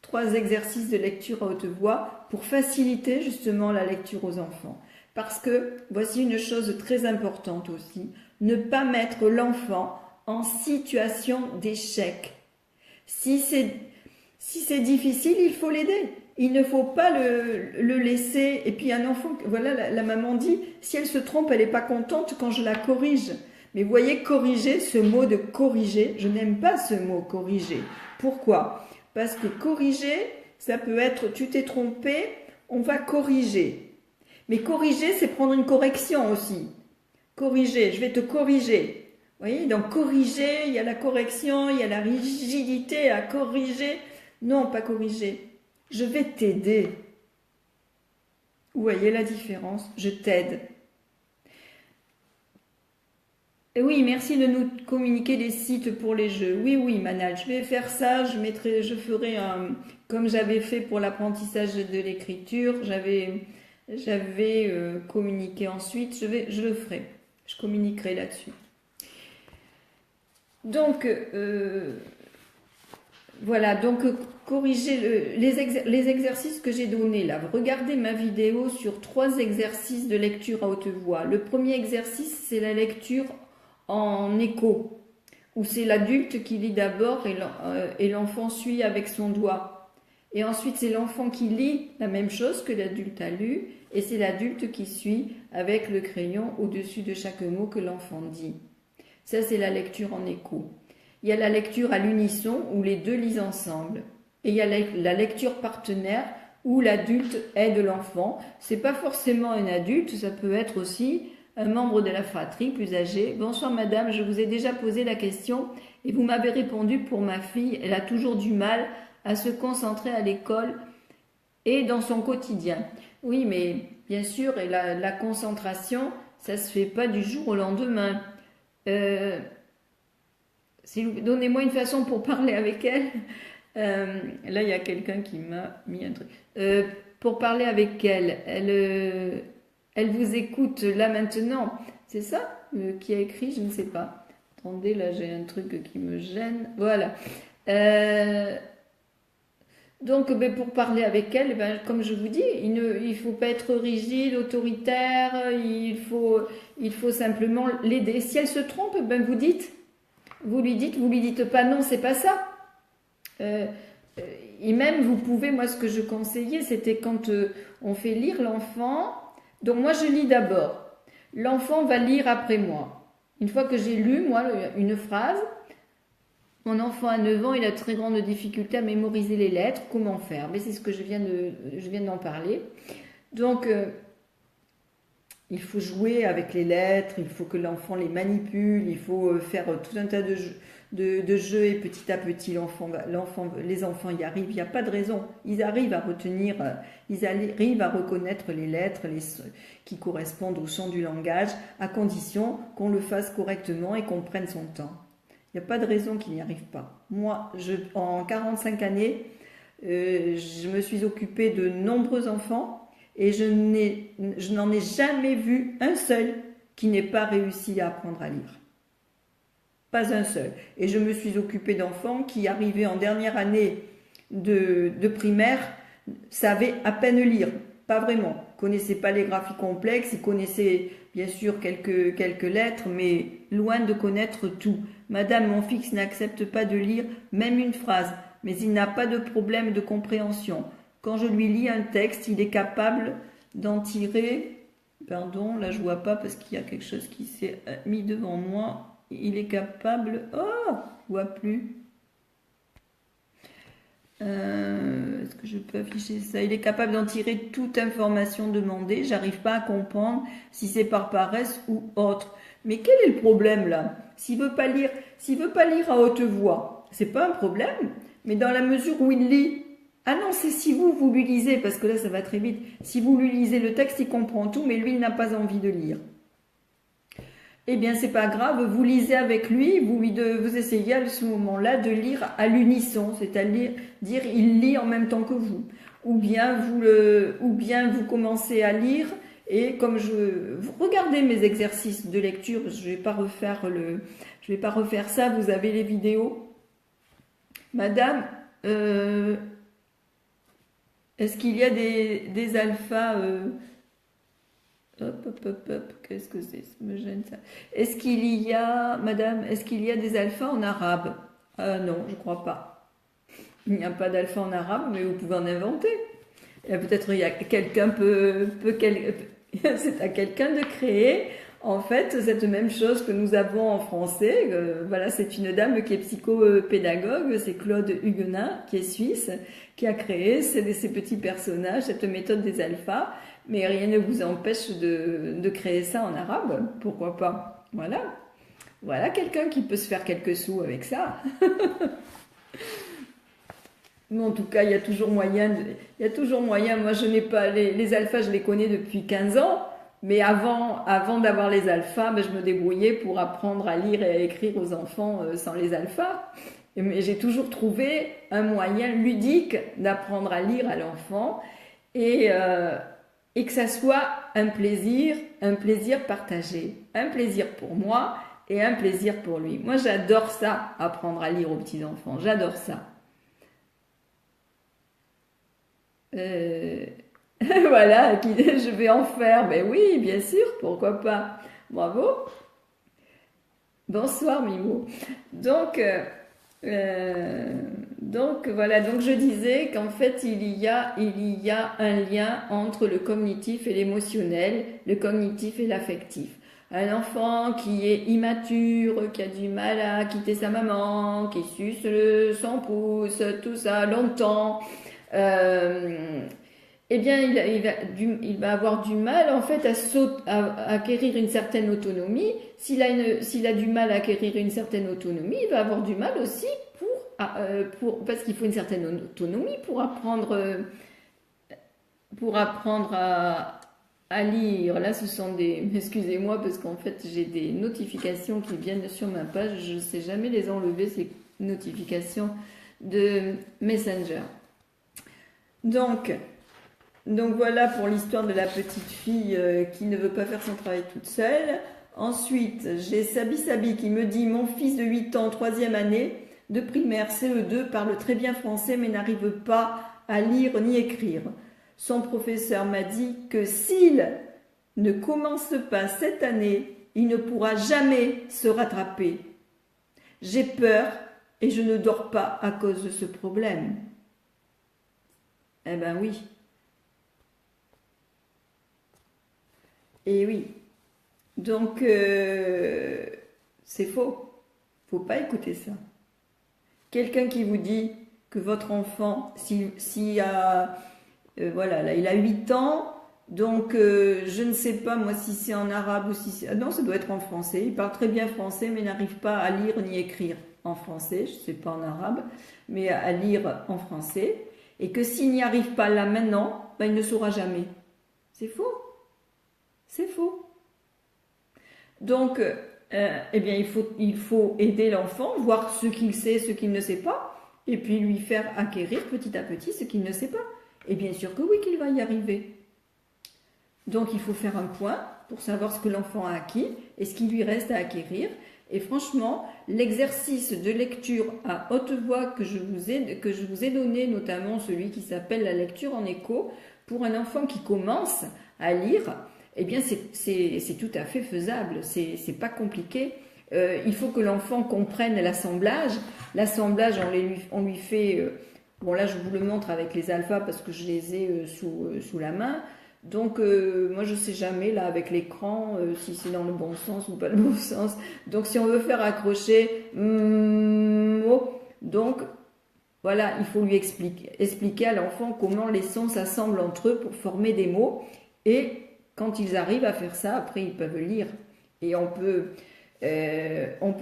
3 exercices de lecture à haute voix pour faciliter justement la lecture aux enfants. Parce que, voici une chose très importante aussi, ne pas mettre l'enfant en situation d'échec. Si c'est difficile, il faut l'aider. Il ne faut pas le laisser. Et puis un enfant, voilà, la maman dit, si elle se trompe, elle n'est pas contente quand je la corrige. Mais vous voyez, corriger, ce mot de corriger, je n'aime pas ce mot corriger. Pourquoi ? Parce que corriger, ça peut être, tu t'es trompé, on va corriger. Mais corriger, c'est prendre une correction aussi. Corriger, je vais te corriger. Vous voyez, donc corriger, il y a la correction, il y a la rigidité à corriger. Non, pas corriger. Je vais t'aider. Vous voyez la différence? Je t'aide. Et oui, merci de nous communiquer des sites pour les jeux. Oui, Manal, je vais faire ça. Je ferai comme j'avais fait pour l'apprentissage de l'écriture. J'avais communiqué ensuite. Je le ferai. Je communiquerai là-dessus. Donc, voilà. Donc, corriger les exercices que j'ai donnés là. Regardez ma vidéo sur 3 exercices de lecture à haute voix. Le premier exercice, c'est la lecture en écho, où c'est l'adulte qui lit d'abord et l'enfant suit avec son doigt. Et ensuite, c'est l'enfant qui lit la même chose que l'adulte a lu, et c'est l'adulte qui suit avec le crayon au-dessus de chaque mot que l'enfant dit. Ça, c'est la lecture en écho. Il y a la lecture à l'unisson, où les deux lisent ensemble. Et il y a la lecture partenaire, où l'adulte aide l'enfant. C'est pas forcément un adulte, ça peut être aussi un membre de la fratrie plus âgé. Bonsoir madame, je vous ai déjà posé la question et vous m'avez répondu pour ma fille, elle a toujours du mal à se concentrer à l'école et dans son quotidien. Oui, mais bien sûr, et la concentration, ça se fait pas du jour au lendemain. Donnez-moi une façon pour parler avec elle. Là, il y a quelqu'un qui m'a mis un truc. Pour parler avec elle, elle vous écoute là maintenant, c'est ça qui a écrit, je ne sais pas. Attendez, là j'ai un truc qui me gêne. Voilà. Donc, pour parler avec elle, comme je vous dis, il ne faut pas être rigide, autoritaire, il faut simplement l'aider. Si elle se trompe, vous lui dites pas non, c'est pas ça. Et même, vous pouvez, moi ce que je conseillais, c'était quand on fait lire l'enfant. Donc moi je lis d'abord, l'enfant va lire après moi. Une fois que j'ai lu moi une phrase, mon enfant a 9 ans, il a de très grandes difficultés à mémoriser les lettres, comment faire? Mais c'est ce que je viens d'en parler. Donc il faut jouer avec les lettres, il faut que l'enfant les manipule, il faut faire tout un tas de jeux et petit à petit les enfants y arrivent. Il n'y a pas de raison. Ils arrivent à retenir, ils arrivent à reconnaître les lettres qui correspondent au son du langage, à condition qu'on le fasse correctement et qu'on prenne son temps. Il n'y a pas de raison qu'ils n'y arrivent pas. Moi, en 45 années, je me suis occupée de nombreux enfants et je n'en ai jamais vu un seul qui n'ait pas réussi à apprendre à lire. Pas un seul. Et je me suis occupée d'enfants qui, arrivaient en dernière année de primaire, savaient à peine lire. Pas vraiment. Ils connaissaient pas les graphies complexes, ils connaissaient bien sûr quelques lettres, mais loin de connaître tout. Madame, mon fils n'accepte pas de lire même une phrase, mais il n'a pas de problème de compréhension. Quand je lui lis un texte, il est capable d'en tirer... Pardon, là je vois pas parce qu'il y a quelque chose qui s'est mis devant moi. Il est capable... Oh, je vois plus. Est-ce que je peux afficher ça? Il est capable d'en tirer toute information demandée. J'arrive pas à comprendre si c'est par paresse ou autre. Mais quel est le problème là? S'il veut pas lire à haute voix, c'est pas un problème. Mais dans la mesure où il lit... Ah non, c'est si vous lui lisez, parce que là ça va très vite. Si vous lui lisez le texte, il comprend tout, mais lui il n'a pas envie de lire. Eh bien c'est pas grave, vous lisez avec lui, vous essayez à ce moment-là de lire à l'unisson, c'est-à-dire il lit en même temps que vous. Ou bien vous commencez à lire et vous regardez mes exercices de lecture, je vais pas refaire ça, vous avez les vidéos. Madame, est-ce qu'il y a des alphas hop, qu'est-ce que c'est? Ça me gêne ça. Est-ce qu'il y a des alphas en arabe? Non, je crois pas. Il n'y a pas d'alpha en arabe, mais vous pouvez en inventer. Peut-être quelqu'un c'est à quelqu'un de créer en fait cette même chose que nous avons en français. Voilà, c'est une dame qui est psychopédagogue, c'est Claude Huguenin, qui est suisse, qui a créé ces petits personnages, cette méthode des alphas. Mais rien ne vous empêche de créer ça en arabe, pourquoi pas? Voilà quelqu'un qui peut se faire quelques sous avec ça. Mais en tout cas, il y a toujours moyen. Moi, je n'ai pas les alphas, je les connais depuis 15 ans. Mais avant d'avoir les alphas, je me débrouillais pour apprendre à lire et à écrire aux enfants sans les alphas. Mais j'ai toujours trouvé un moyen ludique d'apprendre à lire à l'enfant et que ça soit un plaisir partagé, un plaisir pour moi et un plaisir pour lui. Moi, j'adore ça, apprendre à lire aux petits-enfants, j'adore ça. Voilà, je vais en faire, mais oui, bien sûr, pourquoi pas. Bravo. Bonsoir, Mimo. Donc voilà, donc je disais qu'en fait il y a un lien entre le cognitif et l'émotionnel, le cognitif et l'affectif. Un enfant qui est immature, qui a du mal à quitter sa maman, qui suce son pouce, tout ça longtemps, eh bien il va avoir du mal en fait à acquérir une certaine autonomie. S'il a du mal à acquérir une certaine autonomie, il va avoir du mal aussi parce qu'il faut une certaine autonomie pour apprendre à lire. Là, ce sont excusez-moi parce qu'en fait, j'ai des notifications qui viennent sur ma page. Je ne sais jamais les enlever, ces notifications de Messenger. Donc voilà pour l'histoire de la petite fille qui ne veut pas faire son travail toute seule. Ensuite, j'ai Sabi qui me dit « Mon fils de 8 ans, 3e année, de primaire CE2, parle très bien français mais n'arrive pas à lire ni écrire. Son professeur m'a dit que s'il ne commence pas cette année, il ne pourra jamais se rattraper. J'ai peur et je ne dors pas à cause de ce problème. » Eh ben oui. Et oui. Donc, c'est faux. Faut pas écouter ça. Quelqu'un qui vous dit que votre enfant, voilà, là, il a 8 ans, Donc, je ne sais pas, moi, si c'est en arabe ou si c'est... Ah non, ça doit être en français. Il parle très bien français, mais n'arrive pas à lire ni écrire en français. Je ne sais pas en arabe, mais à lire en français. Et que s'il n'y arrive pas là maintenant, ben, il ne saura jamais. C'est faux. C'est faux. Donc, eh bien, il faut aider l'enfant, voir ce qu'il sait, ce qu'il ne sait pas, et puis lui faire acquérir petit à petit ce qu'il ne sait pas. Et bien sûr que oui, qu'il va y arriver. Donc, il faut faire un point pour savoir ce que l'enfant a acquis et ce qui lui reste à acquérir. Et franchement, l'exercice de lecture à haute voix que je vous ai donné, notamment celui qui s'appelle la lecture en écho, pour un enfant qui commence à lire, eh bien, c'est tout à fait faisable. C'est pas compliqué. Il faut que l'enfant comprenne l'assemblage. L'assemblage, on lui fait... bon, là, je vous le montre avec les alphas parce que je les ai sous la main. Donc, moi, je sais jamais, là, avec l'écran, si c'est dans le bon sens ou pas le bon sens. Donc, si on veut faire accrocher, donc, voilà, il faut lui expliquer à l'enfant comment les sons s'assemblent entre eux pour former des mots. Et quand ils arrivent à faire ça, après, ils peuvent lire. Et on peut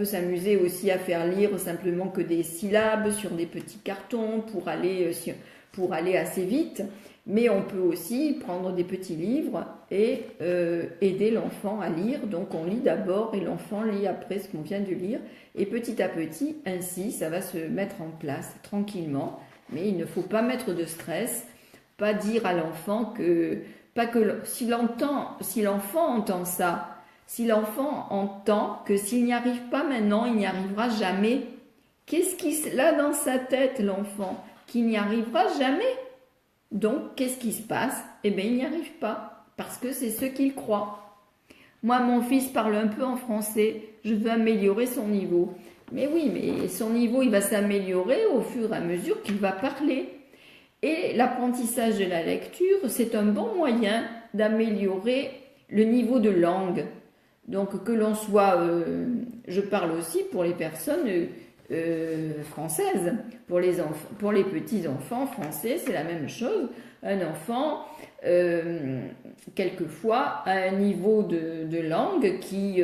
s'amuser aussi à faire lire simplement que des syllabes sur des petits cartons pour aller assez vite. Mais on peut aussi prendre des petits livres et aider l'enfant à lire. Donc on lit d'abord et l'enfant lit après ce qu'on vient de lire. Et petit à petit, ainsi, ça va se mettre en place tranquillement. Mais il ne faut pas mettre de stress, pas dire à l'enfant si l'enfant entend ça, si l'enfant entend que s'il n'y arrive pas maintenant, il n'y arrivera jamais. Qu'est-ce qui là dans sa tête, l'enfant, qu'il n'y arrivera jamais? Donc, qu'est-ce qui se passe? Eh bien, il n'y arrive pas, parce que c'est ce qu'il croit. Moi, mon fils parle un peu en français, je veux améliorer son niveau. Mais oui, mais son niveau, il va s'améliorer au fur et à mesure qu'il va parler. Et l'apprentissage de la lecture, c'est un bon moyen d'améliorer le niveau de langue. Donc, que l'on soit, je parle aussi pour les personnes française. Pour les petits-enfants français, c'est la même chose. Un enfant, quelquefois, a un niveau de langue qui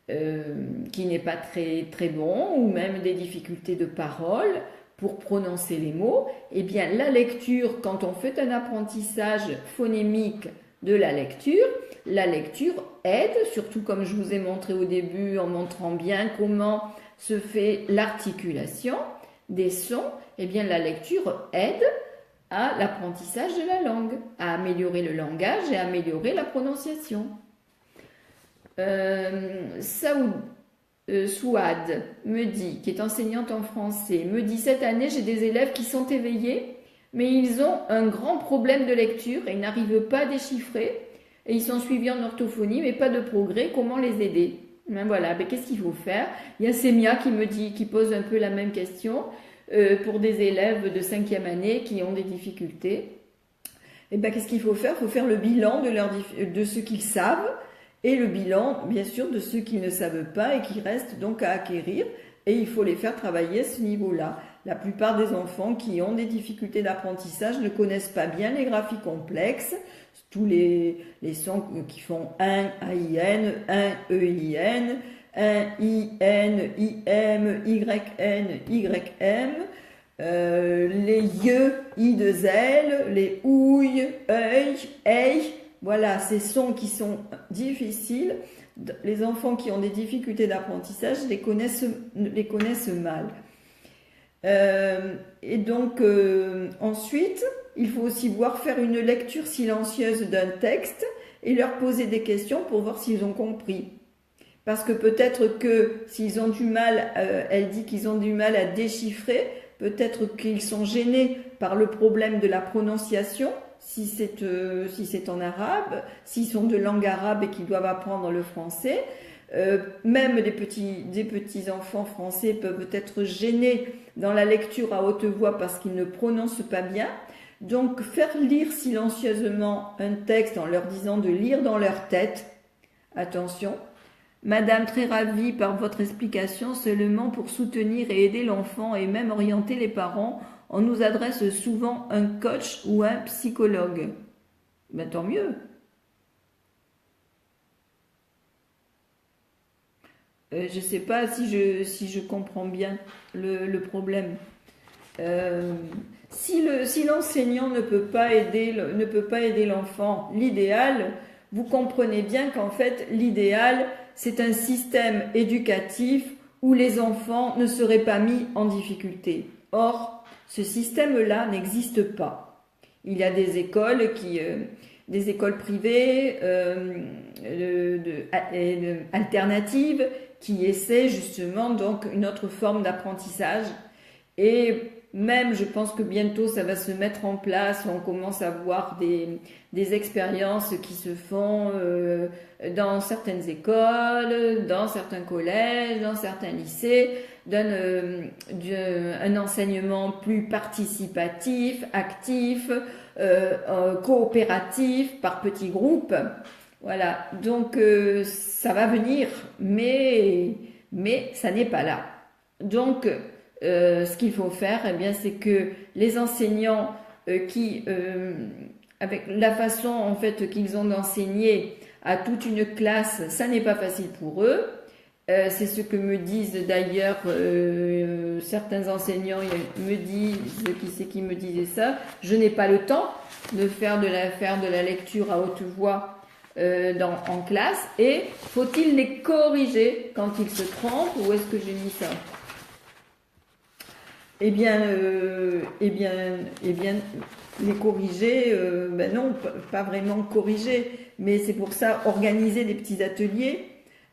n'est pas très, très bon, ou même des difficultés de parole pour prononcer les mots. Eh bien, la lecture, quand on fait un apprentissage phonémique de la lecture aide, surtout comme je vous ai montré au début, en montrant bien comment se fait l'articulation des sons. Eh bien, la lecture aide à l'apprentissage de la langue, à améliorer le langage et à améliorer la prononciation. Souad me dit, qui est enseignante en français, me dit: cette année, j'ai des élèves qui sont éveillés, mais ils ont un grand problème de lecture et ils n'arrivent pas à déchiffrer. Et ils sont suivis en orthophonie, mais pas de progrès. Comment les aider? Ben voilà, ben qu'est-ce qu'il faut faire? Il y a Sémia qui pose un peu la même question pour des élèves de 5e année qui ont des difficultés. Et ben qu'est-ce qu'il faut faire? Il faut faire le bilan de ce qu'ils savent et le bilan, bien sûr, de ceux qui ne savent pas et qui restent donc à acquérir. Et il faut les faire travailler à ce niveau-là. La plupart des enfants qui ont des difficultés d'apprentissage ne connaissent pas bien les graphies complexes, tous les sons qui font un, A-I-N, un, E-I-N, un, I-N, I-M, Y-N, Y-M, les yeux, I-2-L, les ouilles, œil, œil. Voilà, ces sons qui sont difficiles. Les enfants qui ont des difficultés d'apprentissage les connaissent mal. Et donc, ensuite, il faut aussi voir faire une lecture silencieuse d'un texte et leur poser des questions pour voir s'ils ont compris. Parce que peut-être que s'ils ont du mal, elle dit qu'ils ont du mal à déchiffrer, peut-être qu'ils sont gênés par le problème de la prononciation, si c'est en arabe, s'ils sont de langue arabe et qu'ils doivent apprendre le français. Même des petits enfants français peuvent être gênés dans la lecture à haute voix parce qu'ils ne prononcent pas bien. Donc, faire lire silencieusement un texte en leur disant de lire dans leur tête. Attention. Madame, très ravie par votre explication, seulement pour soutenir et aider l'enfant et même orienter les parents, on nous adresse souvent un coach ou un psychologue. ben tant mieux. Je ne sais pas si je comprends bien le problème. Si l'enseignant ne peut pas aider l'enfant, l'idéal, vous comprenez bien qu'en fait, l'idéal, c'est un système éducatif où les enfants ne seraient pas mis en difficulté. Or, ce système-là n'existe pas. Il y a des écoles privées alternatives qui essaient justement donc une autre forme d'apprentissage. Et même, je pense que bientôt ça va se mettre en place. On commence à voir des expériences qui se font dans certaines écoles, dans certains collèges, dans certains lycées, d'un enseignement plus participatif, actif, coopératif, par petits groupes. Voilà, donc ça va venir, mais ça n'est pas là. Donc, ce qu'il faut faire, eh bien, c'est que les enseignants avec la façon en fait qu'ils ont d'enseigner à toute une classe, ça n'est pas facile pour eux. C'est ce que me disent d'ailleurs certains enseignants me disent, qui c'est qui me disait ça, je n'ai pas le temps de faire de la lecture à haute voix en classe, et faut-il les corriger quand ils se trompent? Où est-ce que j'ai mis ça? Eh bien, les corriger, ben non, pas vraiment corriger, mais c'est pour ça organiser des petits ateliers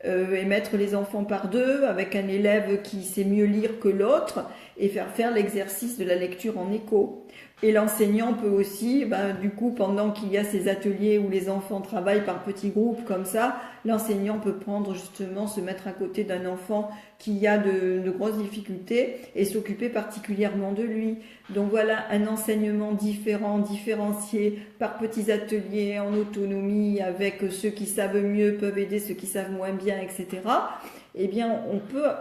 et mettre les enfants par deux avec un élève qui sait mieux lire que l'autre et faire l'exercice de la lecture en écho. Et l'enseignant peut aussi, ben, du coup, pendant qu'il y a ces ateliers où les enfants travaillent par petits groupes comme ça, l'enseignant peut prendre justement, se mettre à côté d'un enfant qui a de grosses difficultés et s'occuper particulièrement de lui. Donc voilà, un enseignement différent, différencié, par petits ateliers, en autonomie, avec ceux qui savent mieux peuvent aider ceux qui savent moins bien, etc. Eh bien,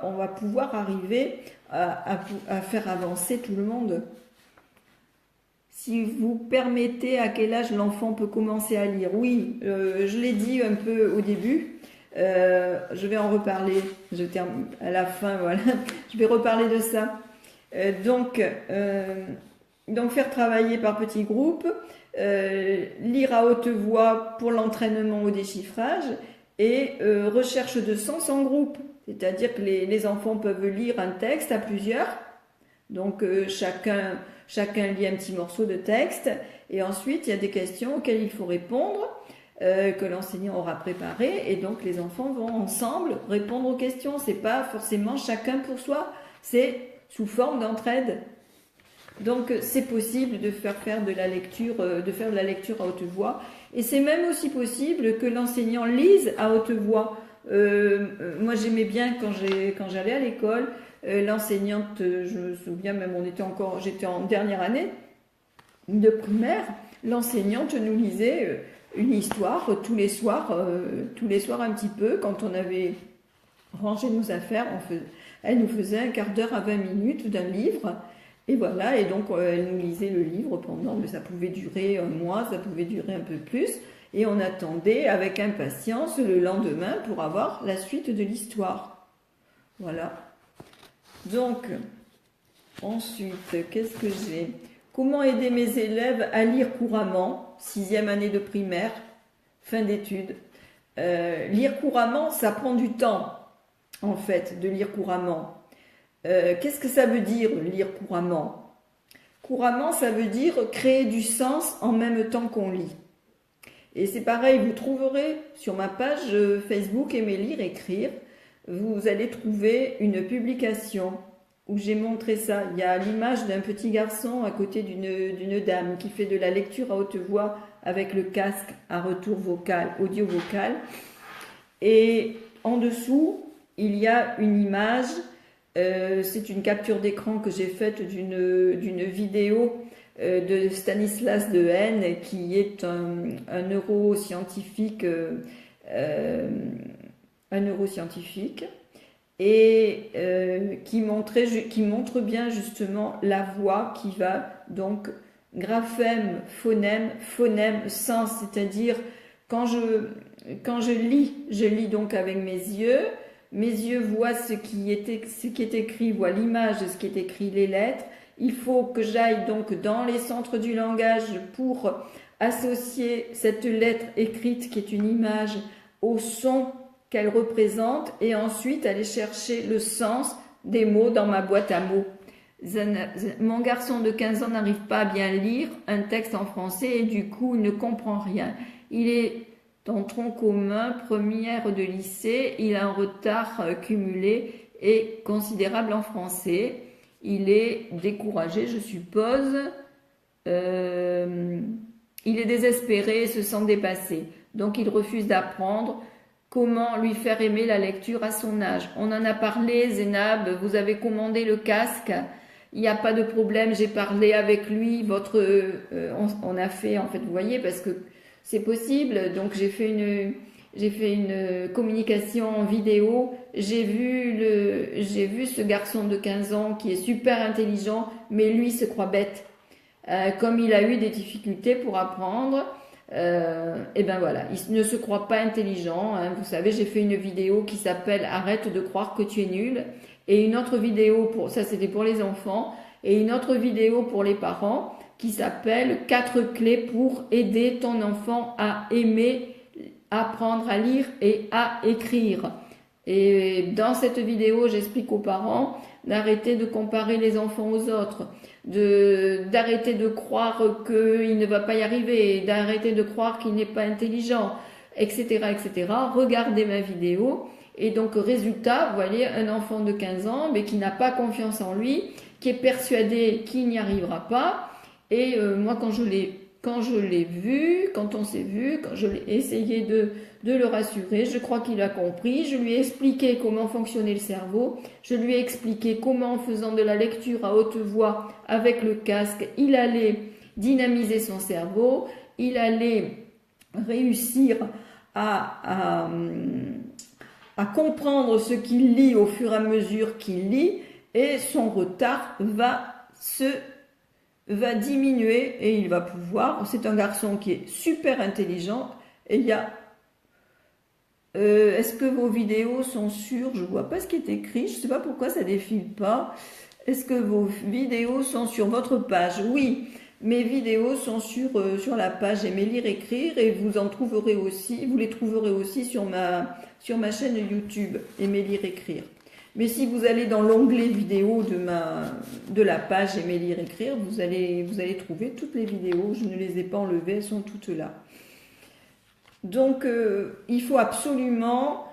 on va pouvoir arriver à faire avancer tout le monde. Si vous permettez, à quel âge l'enfant peut commencer à lire? Oui, je l'ai dit un peu au début. Je vais en reparler. À la fin, voilà. Je vais reparler de ça. Donc, faire travailler par petits groupes, lire à haute voix pour l'entraînement au déchiffrage et recherche de sens en groupe. C'est-à-dire que les enfants peuvent lire un texte à plusieurs. Donc, chacun lit un petit morceau de texte et ensuite il y a des questions auxquelles il faut répondre que l'enseignant aura préparées, et donc les enfants vont ensemble répondre aux questions. C'est pas forcément chacun pour soi, c'est sous forme d'entraide. Donc c'est possible de faire de la lecture à haute voix, et c'est même aussi possible que l'enseignant lise à haute voix. Moi j'aimais bien quand j'allais à l'école. L'enseignante, je me souviens même, j'étais en dernière année de primaire, l'enseignante nous lisait une histoire tous les soirs un petit peu, quand on avait rangé nos affaires, elle nous faisait un quart d'heure à 20 minutes d'un livre, et voilà, et donc elle nous lisait le livre mais ça pouvait durer un mois, ça pouvait durer un peu plus, et on attendait avec impatience le lendemain pour avoir la suite de l'histoire. Voilà. Donc, ensuite, qu'est-ce que j'ai? Comment aider mes élèves à lire couramment? 6e année de primaire, fin d'études. Lire couramment, ça prend du temps, en fait, de lire couramment. Qu'est-ce que ça veut dire, lire couramment? Couramment, ça veut dire créer du sens en même temps qu'on lit. Et c'est pareil, vous trouverez sur ma page Facebook Aimer lire, écrire, vous allez trouver une publication où j'ai montré ça. Il y a l'image d'un petit garçon à côté d'une dame qui fait de la lecture à haute voix avec le casque à retour vocal, audio-vocal. Et en dessous, il y a une image, c'est une capture d'écran que j'ai faite d'une vidéo de Stanislas Dehaene, qui est un neuroscientifique, et qui montre bien justement la voix qui va donc graphème, phonème, phonème, sens, c'est-à-dire quand je lis donc avec mes yeux voient ce qui est écrit, voient l'image de ce qui est écrit, les lettres. Il faut que j'aille donc dans les centres du langage pour associer cette lettre écrite qui est une image au son qu'elle représente et ensuite aller chercher le sens des mots dans ma boîte à mots. Mon garçon de 15 ans n'arrive pas à bien lire un texte en français et du coup il ne comprend rien. Il est en tronc commun, première de lycée, il a un retard cumulé et considérable en français. Il est découragé, je suppose. Il est désespéré et se sent dépassé. Donc il refuse d'apprendre. Comment lui faire aimer la lecture à son âge? On en a parlé, Zénab, vous avez commandé le casque. Il n'y a pas de problème, j'ai parlé avec lui. On a fait, en fait, vous voyez, parce que c'est possible. Donc j'ai fait une communication en vidéo. J'ai vu ce garçon de 15 ans qui est super intelligent, mais lui se croit bête. Comme il a eu des difficultés pour apprendre, et ben voilà, il ne se croit pas intelligent. Hein. Vous savez, j'ai fait une vidéo qui s'appelle Arrête de croire que tu es nul, et une autre vidéo ça c'était pour les enfants, et une autre vidéo pour les parents qui s'appelle 4 clés pour aider ton enfant à aimer apprendre à lire et à écrire. Et dans cette vidéo, j'explique aux parents d'arrêter de comparer les enfants aux autres, d'arrêter de croire qu'il ne va pas y arriver, d'arrêter de croire qu'il n'est pas intelligent, etc., etc. Regardez ma vidéo. Et donc, résultat, vous voyez, un enfant de 15 ans, mais qui n'a pas confiance en lui, qui est persuadé qu'il n'y arrivera pas. Et moi, quand on s'est vu, quand je l'ai essayé de le rassurer, je crois qu'il a compris. Je lui ai expliqué comment fonctionnait le cerveau. Je lui ai expliqué comment, en faisant de la lecture à haute voix avec le casque, il allait dynamiser son cerveau. Il allait réussir à comprendre ce qu'il lit au fur et à mesure qu'il lit. Et son retard va diminuer et il va pouvoir. C'est un garçon qui est super intelligent. Et il y a est-ce que vos vidéos sont sûres? Je vois pas ce qui est écrit. Je sais pas pourquoi ça défile pas. Est-ce que vos vidéos sont sur votre page? Oui, mes vidéos sont sur la page Aimer lire écrire et vous les trouverez aussi sur ma chaîne YouTube Aimer lire écrire. Mais si vous allez dans l'onglet vidéo de la page Aimer lire écrire, vous allez trouver toutes les vidéos. Je ne les ai pas enlevées, elles sont toutes là. Donc, il faut absolument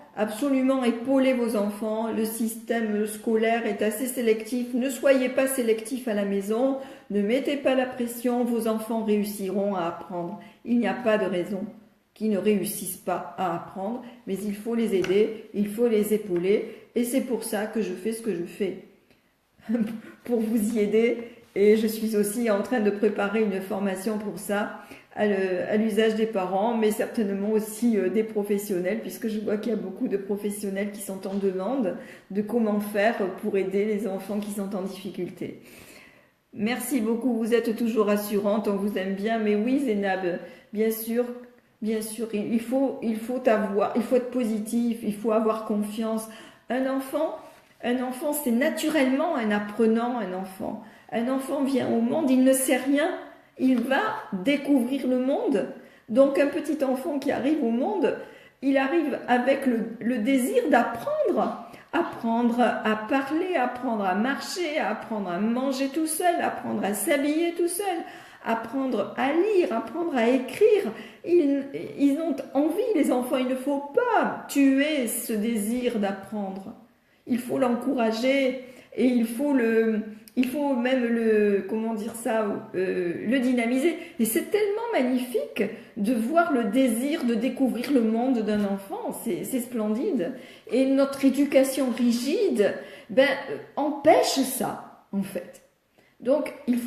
épauler vos enfants. Le système scolaire est assez sélectif. Ne soyez pas sélectif à la maison. Ne mettez pas la pression. Vos enfants réussiront à apprendre. Il n'y a pas de raison qu'ils ne réussissent pas à apprendre, mais il faut les aider, il faut les épauler. Et c'est pour ça que je fais ce que je fais, pour vous y aider. Et je suis aussi en train de préparer une formation pour ça, à l'usage des parents, mais certainement aussi des professionnels, puisque je vois qu'il y a beaucoup de professionnels qui sont en demande de comment faire pour aider les enfants qui sont en difficulté. Merci beaucoup, vous êtes toujours rassurante, on vous aime bien. Mais oui, Zénab, bien sûr, il faut être positif, il faut avoir confiance. Un enfant, c'est naturellement un apprenant, un enfant. Un enfant vient au monde, il ne sait rien, il va découvrir le monde. Donc un petit enfant qui arrive au monde, il arrive avec le désir d'apprendre. Apprendre à parler, apprendre à marcher, apprendre à manger tout seul, apprendre à s'habiller tout seul, apprendre à lire, apprendre à écrire. Ils ont envie, les enfants, il ne faut pas tuer ce désir d'apprendre. Il faut l'encourager et il faut même le dynamiser. Et c'est tellement magnifique de voir le désir de découvrir le monde d'un enfant. C'est splendide. Et notre éducation rigide, empêche ça, en fait. Donc, il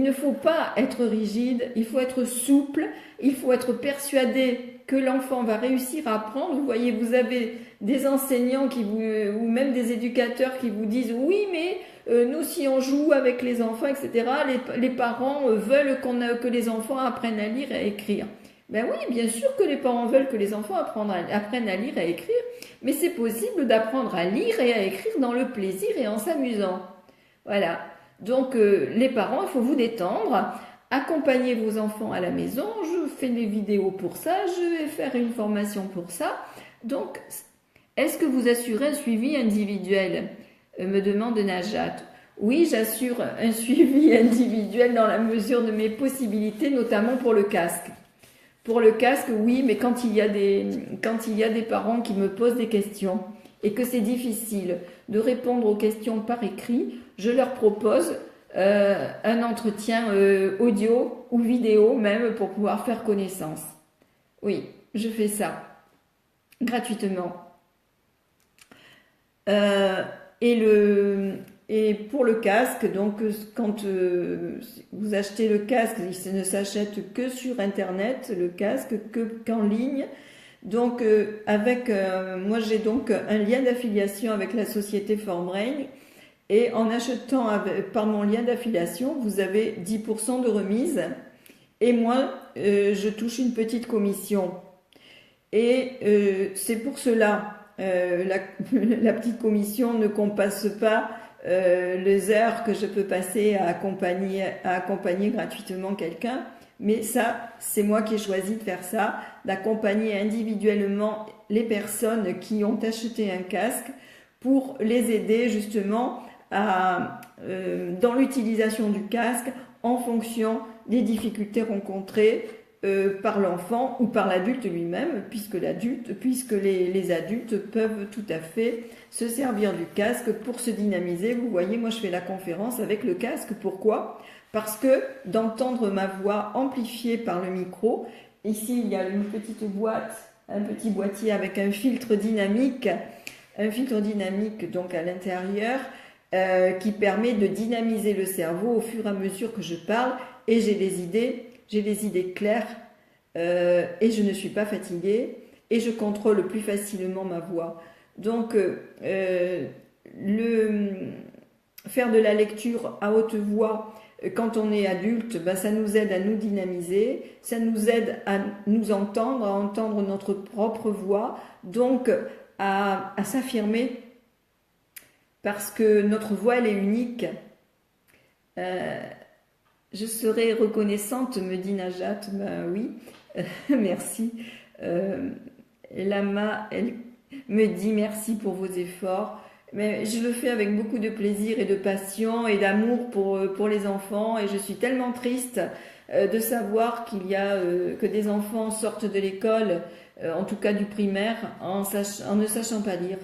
ne faut pas être rigide, il faut être souple, il faut être persuadé que l'enfant va réussir à apprendre. Vous voyez, vous avez des enseignants ou même des éducateurs qui vous disent oui, mais nous, si on joue avec les enfants, etc., les parents veulent que les enfants apprennent à lire et à écrire. Ben oui, bien sûr que les parents veulent que les enfants apprennent à lire et à écrire, mais c'est possible d'apprendre à lire et à écrire dans le plaisir et en s'amusant. Voilà. Donc, les parents, il faut vous détendre. Accompagnez vos enfants à la maison. Je fais des vidéos pour ça. Je vais faire une formation pour ça. Donc, est-ce que vous assurez un suivi individuel? Me demande Najat. Oui, j'assure un suivi individuel dans la mesure de mes possibilités, notamment pour le casque. Pour le casque, oui, mais quand il y a des parents qui me posent des questions et que c'est difficile de répondre aux questions par écrit, je leur propose un entretien audio ou vidéo même pour pouvoir faire connaissance. Oui, je fais ça gratuitement. Et pour le casque, donc quand vous achetez le casque, il ne s'achète que sur Internet, le casque, qu'en ligne. Donc moi j'ai donc un lien d'affiliation avec la société Forbrain. Et en achetant par mon lien d'affiliation, vous avez 10% de remise. Et moi, je touche une petite commission. Et c'est pour cela, la petite commission ne compense pas les heures que je peux passer à accompagner gratuitement quelqu'un. Mais ça, c'est moi qui ai choisi de faire ça, d'accompagner individuellement les personnes qui ont acheté un casque pour les aider justement dans l'utilisation du casque en fonction des difficultés rencontrées par l'enfant ou par l'adulte lui-même, puisque les adultes peuvent tout à fait se servir du casque pour se dynamiser. Vous voyez, moi je fais la conférence avec le casque. Pourquoi? Parce que d'entendre ma voix amplifiée par le micro, ici il y a une petite boîte, un petit boîtier avec un filtre dynamique donc à l'intérieur, qui permet de dynamiser le cerveau au fur et à mesure que je parle, et j'ai des idées claires, et je ne suis pas fatiguée, et je contrôle plus facilement ma voix. Donc, faire de la lecture à haute voix quand on est adulte, ça nous aide à nous dynamiser, ça nous aide à nous entendre, à entendre notre propre voix, donc à s'affirmer, parce que notre voix, elle est unique. Je serai reconnaissante, me dit Najat. Ben oui, merci. Lama, elle me dit merci pour vos efforts. Mais je le fais avec beaucoup de plaisir et de passion et d'amour pour les enfants. Et je suis tellement triste de savoir que des enfants sortent de l'école, en tout cas du primaire, en ne sachant pas lire.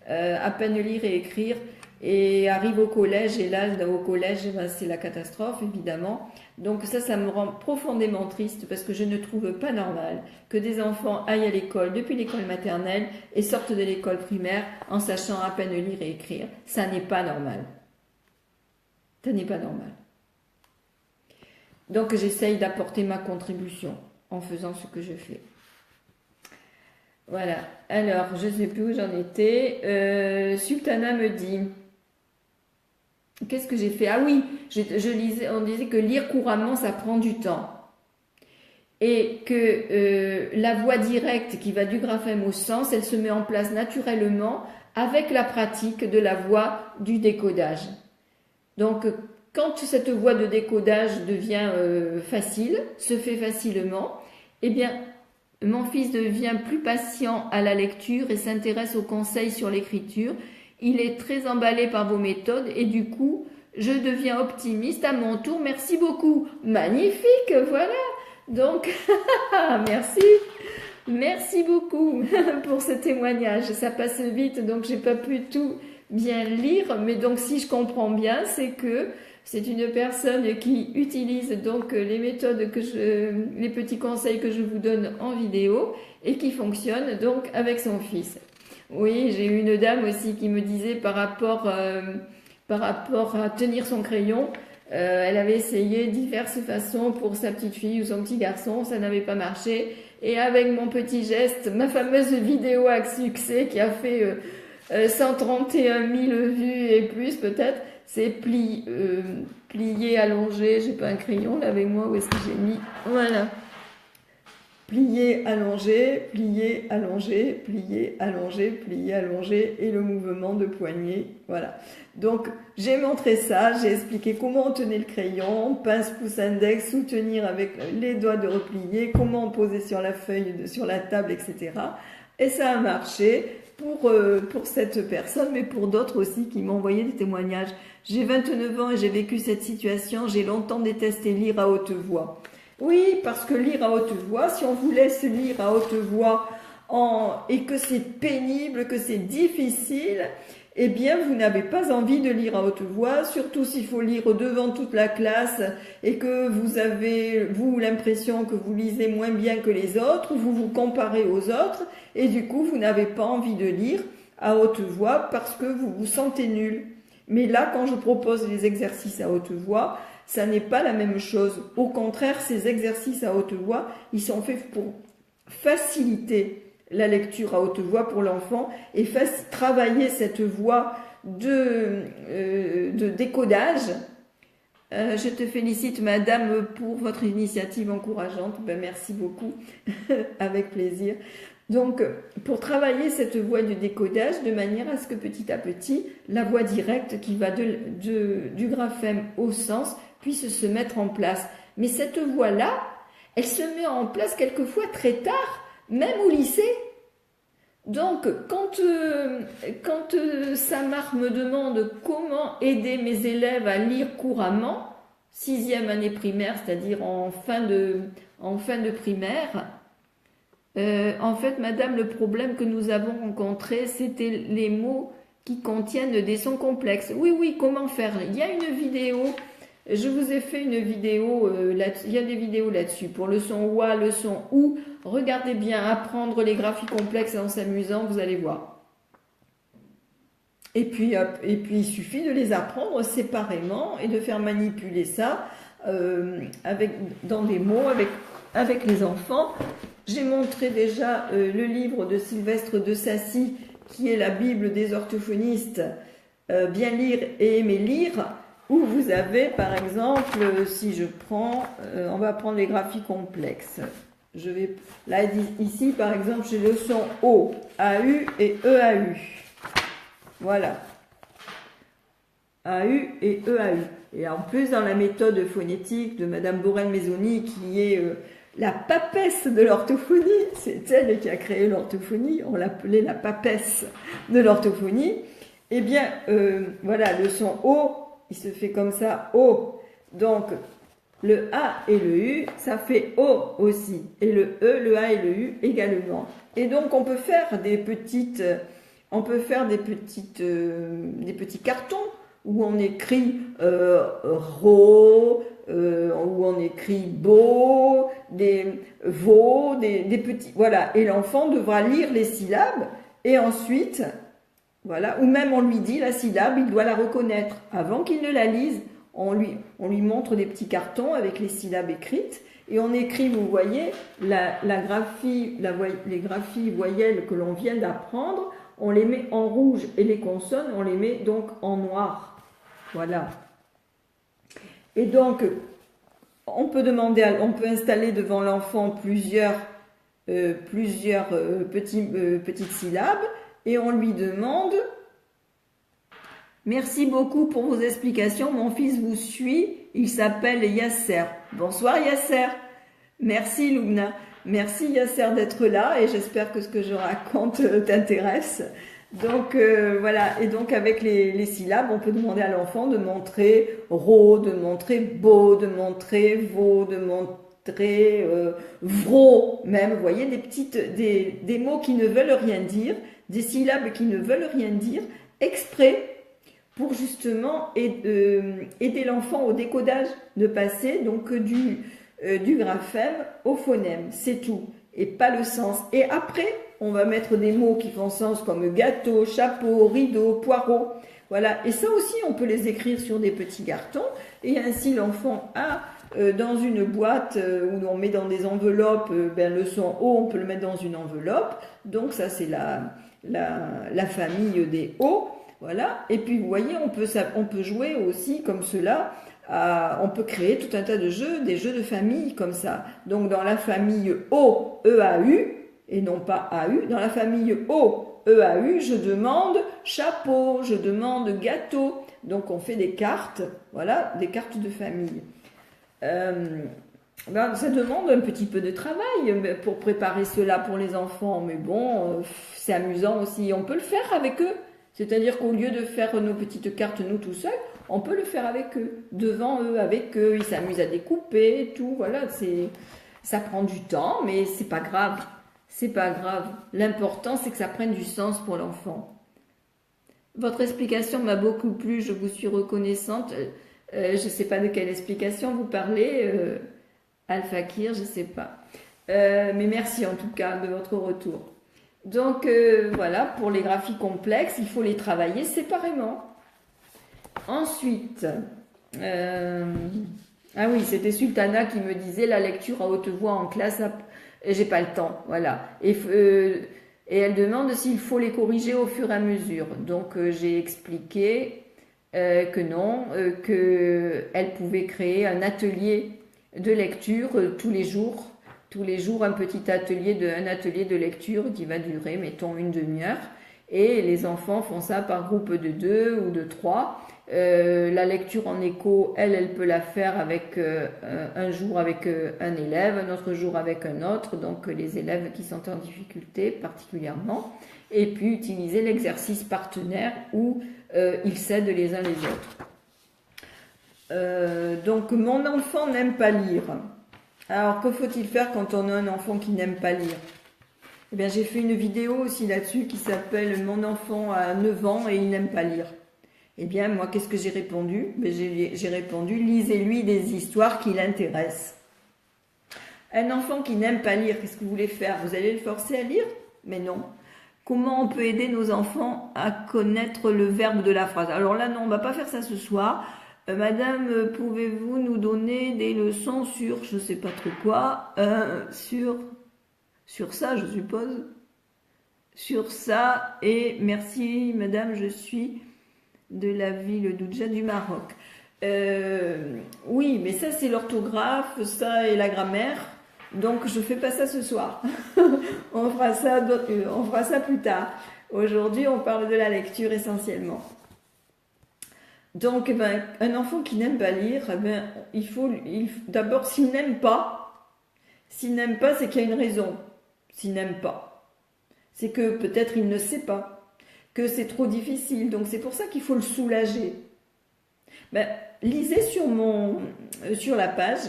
À peine lire et écrire, et arrive au collège, et là au collège c'est la catastrophe évidemment. Donc ça me rend profondément triste, parce que je ne trouve pas normal que des enfants aillent à l'école depuis l'école maternelle et sortent de l'école primaire en sachant à peine lire et écrire. Ça n'est pas normal. Ça n'est pas normal. Donc j'essaye d'apporter ma contribution en faisant ce que je fais. Voilà, alors je ne sais plus où j'en étais. Sultana me dit, qu'est-ce que j'ai fait? Ah oui, on disait que lire couramment ça prend du temps. Et que la voix directe qui va du graphème au sens, elle se met en place naturellement avec la pratique de la voix du décodage. Donc quand cette voie de décodage devient facile, se fait facilement, eh bien mon fils devient plus patient à la lecture et s'intéresse aux conseils sur l'écriture. Il est très emballé par vos méthodes et du coup, je deviens optimiste à mon tour. Merci beaucoup. Magnifique, voilà. Donc, merci. Merci beaucoup pour ce témoignage. Ça passe vite, donc j'ai pas pu tout bien lire. Mais donc, si je comprends bien, c'est que c'est une personne qui utilise donc les méthodes les petits conseils que je vous donne en vidéo et qui fonctionne donc avec son fils. Oui, j'ai eu une dame aussi qui me disait par rapport à tenir son crayon, elle avait essayé diverses façons pour sa petite fille ou son petit garçon, ça n'avait pas marché Et avec mon petit geste, ma fameuse vidéo à succès qui a fait 131 000 vues et plus peut-être, c'est plié, allongé, j'ai pas un crayon là avec moi, où est-ce que j'ai mis? Voilà. Plié, allongé, plié, allongé, plié, allongé, plié, allongé, et le mouvement de poignet, voilà. Donc, j'ai montré ça, j'ai expliqué comment on tenait le crayon, pince, pouce, index, soutenir avec les doigts de replier, comment on posait sur la feuille, sur la table, etc. Et ça a marché pour cette personne, mais pour d'autres aussi qui m'ont envoyé des témoignages. J'ai 29 ans et j'ai vécu cette situation, j'ai longtemps détesté lire à haute voix. Oui, parce que lire à haute voix, si on vous laisse lire à haute voix et que c'est pénible, que c'est difficile, eh bien, vous n'avez pas envie de lire à haute voix, surtout s'il faut lire devant toute la classe et que vous avez, vous, l'impression que vous lisez moins bien que les autres, vous vous comparez aux autres et du coup, vous n'avez pas envie de lire à haute voix parce que vous vous sentez nul. Mais là, quand je propose les exercices à haute voix, ça n'est pas la même chose. Au contraire, ces exercices à haute voix, ils sont faits pour faciliter la lecture à haute voix pour l'enfant et travailler cette voix de décodage. Je te félicite, madame, pour votre initiative encourageante. Ben, merci beaucoup, avec plaisir. Donc, pour travailler cette voie de décodage de manière à ce que petit à petit, la voie directe qui va du graphème au sens puisse se mettre en place. Mais cette voie-là, elle se met en place quelquefois très tard, même au lycée. Donc, quand Samar me demande comment aider mes élèves à lire couramment, 6e année primaire, c'est-à-dire en fin de primaire, en fait, madame, le problème que nous avons rencontré, c'était les mots qui contiennent des sons complexes. Oui, comment faire? Il y a une vidéo, je vous ai fait une vidéo, il y a des vidéos là-dessus, pour le son OUA, le son OU. Regardez bien, apprendre les graphies complexes en s'amusant, vous allez voir. Et puis, il suffit de les apprendre séparément et de faire manipuler ça dans des mots avec les enfants. J'ai montré déjà le livre de Sylvestre de Sacy, qui est la Bible des orthophonistes, Bien lire et aimer lire, où vous avez, par exemple, si je prends, on va prendre les graphies complexes. Là, ici, par exemple, j'ai le son O, AU et EAU. Voilà. AU et EAU. Et en plus, dans la méthode phonétique de Madame Borel-Maisoni, qui est la papesse de l'orthophonie, c'est elle qui a créé l'orthophonie, on l'appelait la papesse de l'orthophonie, eh bien, voilà, le son O, il se fait comme ça, O. Donc, le A et le U, ça fait O aussi. Et le E, le A et le U également. Et donc, on peut faire des petits cartons où on écrit ro, où on écrit beau, des veaux, des petits, voilà. Et l'enfant devra lire les syllabes et ensuite, voilà, ou même on lui dit la syllabe, il doit la reconnaître. Avant qu'il ne la lise, on lui montre des petits cartons avec les syllabes écrites et on écrit, vous voyez, les graphies voyelles que l'on vient d'apprendre, on les met en rouge et les consonnes, on les met donc en noir. Voilà. Et donc, on peut installer devant l'enfant plusieurs petites syllabes et on lui demande « Merci beaucoup pour vos explications, mon fils vous suit, il s'appelle Yasser. » Bonsoir Yasser. Merci Loubna. Merci Yasser d'être là et j'espère que ce que je raconte t'intéresse. Donc voilà, et donc avec les syllabes, on peut demander à l'enfant de montrer ro, de montrer beau, de montrer veau, de montrer vro, même, vous voyez, des mots qui ne veulent rien dire, des syllabes qui ne veulent rien dire, exprès pour justement aider l'enfant au décodage, de passer donc du graphème au phonème, c'est tout, et pas le sens. Et après, on va mettre des mots qui font sens comme gâteau, chapeau, rideau, poireau. Voilà. Et ça aussi, on peut les écrire sur des petits cartons. Et ainsi, l'enfant a dans une boîte où on met dans des enveloppes, ben, le son O, on peut le mettre dans une enveloppe. Donc ça, c'est la famille des O. Voilà. Et puis, vous voyez, on peut jouer aussi comme cela. On peut créer tout un tas de jeux, des jeux de famille comme ça. Donc, dans la famille O, E-A-U, et non pas A-U, dans la famille O, E-A-U, je demande chapeau, je demande gâteau. Donc, on fait des cartes, voilà, des cartes de famille. Ben, ça demande un petit peu de travail pour préparer cela pour les enfants, mais bon, c'est amusant aussi. On peut le faire avec eux. C'est-à-dire qu'au lieu de faire nos petites cartes nous tout seuls, on peut le faire avec eux, devant eux, avec eux. Ils s'amusent à découper, tout. Voilà, ça prend du temps, mais c'est pas grave. C'est pas grave. L'important, c'est que ça prenne du sens pour l'enfant. Votre explication m'a beaucoup plu. Je vous suis reconnaissante. Je ne sais pas de quelle explication vous parlez, Al-Fakir, je ne sais pas. Mais merci en tout cas de votre retour. Donc voilà, pour les graphies complexes, il faut les travailler séparément. Ensuite, ah oui, c'était Sultana qui me disait la lecture à haute voix en classe, j'ai pas le temps, voilà. Et elle demande s'il faut les corriger au fur et à mesure. Donc j'ai expliqué que non, qu'elle pouvait créer un atelier de lecture tous les jours un petit atelier de lecture qui va durer, mettons, une demi-heure. Et les enfants font ça par groupe de 2 ou de 3. La lecture en écho, elle peut la faire avec un jour avec un élève, un autre jour avec un autre, donc les élèves qui sont en difficulté particulièrement. Et puis utiliser l'exercice partenaire où ils s'aident les uns les autres. Donc mon enfant n'aime pas lire. Alors, que faut-il faire quand on a un enfant qui n'aime pas lire? Eh bien, j'ai fait une vidéo aussi là-dessus qui s'appelle « Mon enfant a 9 ans et il n'aime pas lire ». Eh bien, moi, qu'est-ce que j'ai répondu? J'ai répondu « Lisez-lui des histoires qui l'intéressent ». Un enfant qui n'aime pas lire, qu'est-ce que vous voulez faire? Vous allez le forcer à lire? Mais non. Comment on peut aider nos enfants à connaître le verbe de la phrase? Alors là, non, on ne va pas faire ça ce soir. Madame, pouvez-vous nous donner des leçons sur, je ne sais pas trop quoi, sur ça, je suppose, sur ça, et merci madame, je suis de la ville d'Oudja du Maroc. Oui, mais ça c'est l'orthographe, ça et la grammaire, donc je ne fais pas ça ce soir. on fera ça plus tard. Aujourd'hui, on parle de la lecture essentiellement. Donc, un enfant qui n'aime pas lire, d'abord, s'il n'aime pas, c'est qu'il y a une raison. S'il n'aime pas, c'est que peut-être il ne sait pas, que c'est trop difficile. Donc, c'est pour ça qu'il faut le soulager. Lisez sur la page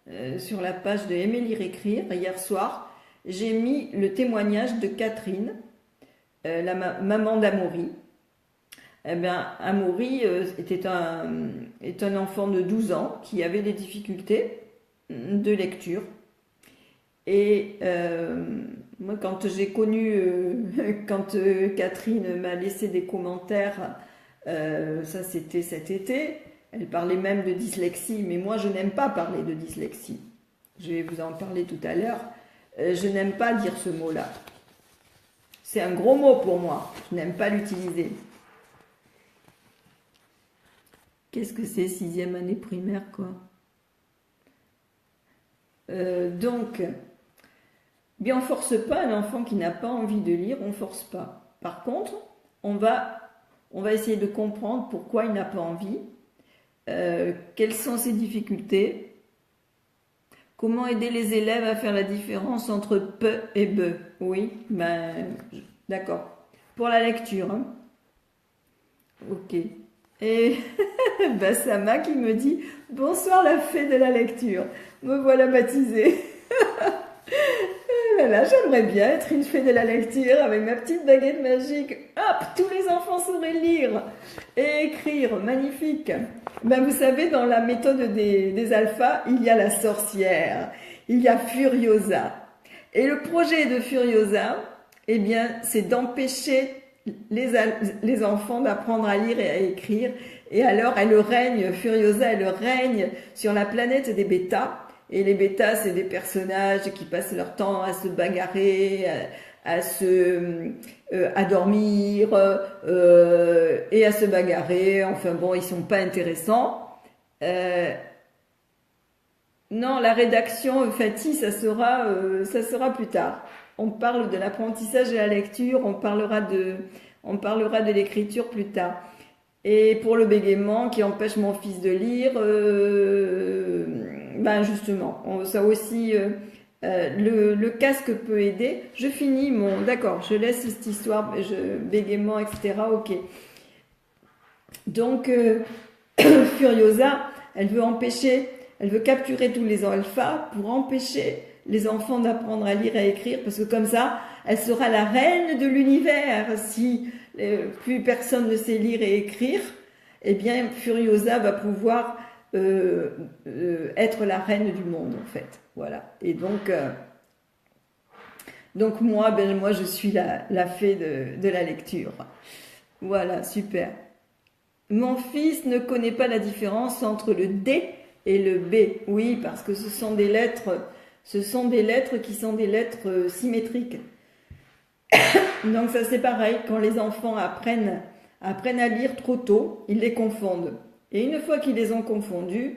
de Aimer lire écrire, hier soir, j'ai mis le témoignage de Catherine, la maman d'Amaury. Eh bien, Amaury est un enfant de 12 ans qui avait des difficultés de lecture. Et moi, quand j'ai connu, quand Catherine m'a laissé des commentaires, ça c'était cet été, elle parlait même de dyslexie, mais moi je n'aime pas parler de dyslexie. Je vais vous en parler tout à l'heure. Je n'aime pas dire ce mot-là. C'est un gros mot pour moi, je n'aime pas l'utiliser. Qu'est-ce que c'est 6e année primaire, quoi? Donc, bien, on force pas un enfant qui n'a pas envie de lire, on force pas. Par contre, on va essayer de comprendre pourquoi il n'a pas envie, quelles sont ses difficultés, comment aider les élèves à faire la différence entre pe et be. Oui, d'accord. Pour la lecture, hein. Ok. Et Bassama qui me dit « Bonsoir la fée de la lecture, me voilà baptisée. » Voilà, j'aimerais bien être une fée de la lecture avec ma petite baguette magique. Hop, tous les enfants sauraient lire et écrire, magnifique. Vous savez, dans la méthode des alphas, il y a la sorcière, il y a Furiosa. Et le projet de Furiosa, eh bien, c'est d'empêcher les enfants d'apprendre à lire et à écrire. Et alors, elle règne, Furiosa, elle règne sur la planète des bêtas. Et les bêtas, c'est des personnages qui passent leur temps à se bagarrer, à dormir et à se bagarrer. Enfin bon, ils sont pas intéressants. Non, la rédaction, Fatih, ça sera plus tard. On parle de l'apprentissage et la lecture, on parlera de l'écriture plus tard. Et pour le bégaiement qui empêche mon fils de lire, ben justement, ça aussi, le casque peut aider. Je finis d'accord, je laisse cette histoire, bégaiement, etc. Ok. Donc, Furiosa, elle veut capturer tous les alphas pour empêcher les enfants d'apprendre à lire et à écrire, parce que comme ça, elle sera la reine de l'univers. Si plus personne ne sait lire et écrire, eh bien, Furiosa va pouvoir être la reine du monde, en fait. Voilà. Et donc moi, je suis la fée de la lecture. Voilà, super. Mon fils ne connaît pas la différence entre le D et le B. Oui, parce que ce sont des lettres qui sont des lettres symétriques. Donc ça c'est pareil, quand les enfants apprennent à lire trop tôt, ils les confondent. Et une fois qu'ils les ont confondus,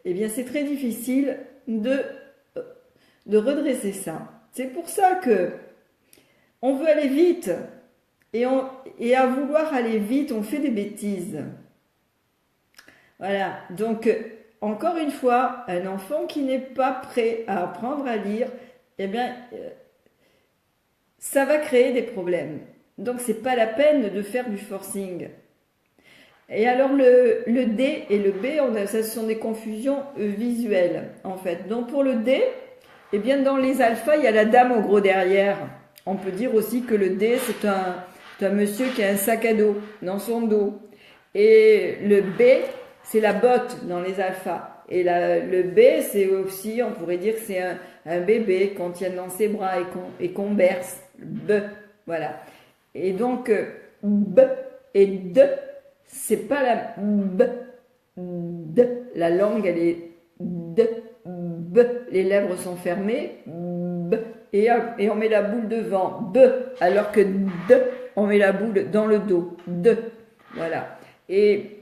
eh bien c'est très difficile de redresser ça. C'est pour ça que on veut aller vite et à vouloir aller vite, on fait des bêtises. Voilà, donc encore une fois, un enfant qui n'est pas prêt à apprendre à lire, eh bien, ça va créer des problèmes. Donc, c'est pas la peine de faire du forcing. Et alors, le D et le B, ce sont des confusions visuelles, en fait. Donc, pour le D, eh bien, dans les alphas, il y a la dame au gros derrière. On peut dire aussi que le D, c'est un monsieur qui a un sac à dos dans son dos. Et le B, c'est la botte dans les alphas. Et le B, c'est aussi, on pourrait dire que c'est un bébé qu'on tient dans ses bras et qu'on berce. B, voilà. Et donc, B et D, c'est pas la B, D. La langue, elle est D, B. Les lèvres sont fermées, B. Et on met la boule devant, B. Alors que D, on met la boule dans le dos, D. Voilà. Et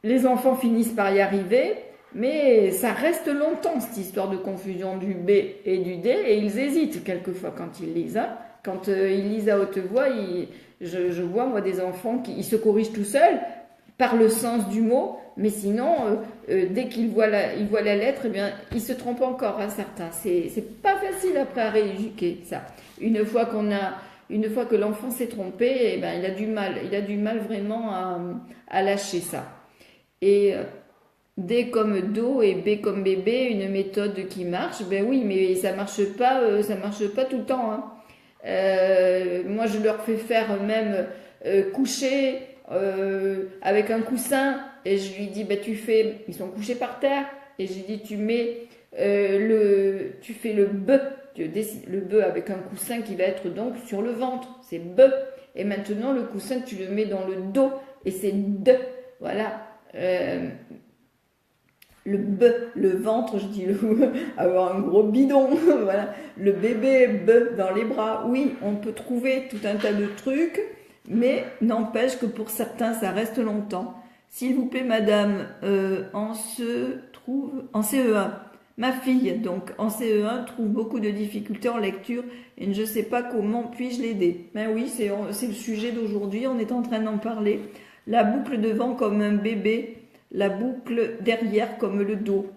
les enfants finissent par y arriver, mais ça reste longtemps, cette histoire de confusion du B et du D, et ils hésitent quelquefois quand ils lisent. Hein. Quand ils lisent à haute voix, je vois, moi, des enfants qui se corrigent tout seuls par le sens du mot, mais sinon, dès qu'ils voient la lettre, eh bien, ils se trompent encore, hein, certains. C'est pas facile après à rééduquer, ça. Une fois que l'enfant s'est trompé, eh ben, il a du mal vraiment à lâcher ça. Et D comme do et B comme bébé, une méthode qui marche, ben oui, mais ça marche pas tout le temps. Hein. Moi, je leur fais faire même coucher avec un coussin, et je lui dis, ben ils sont couchés par terre, et je lui dis, tu fais le B, tu décides le B avec un coussin qui va être donc sur le ventre, c'est B. Et maintenant, le coussin, tu le mets dans le dos, et c'est D. Voilà. Le B, le ventre, je dis avoir un gros bidon, voilà. Le bébé, B dans les bras. Oui, on peut trouver tout un tas de trucs, mais n'empêche que pour certains, ça reste longtemps. S'il vous plaît, madame, en CE1. Ma fille, donc, en CE1, trouve beaucoup de difficultés en lecture et je ne sais pas comment puis-je l'aider. Ben oui, c'est le sujet d'aujourd'hui, on est en train d'en parler. La boucle devant comme un bébé, la boucle derrière comme le dos.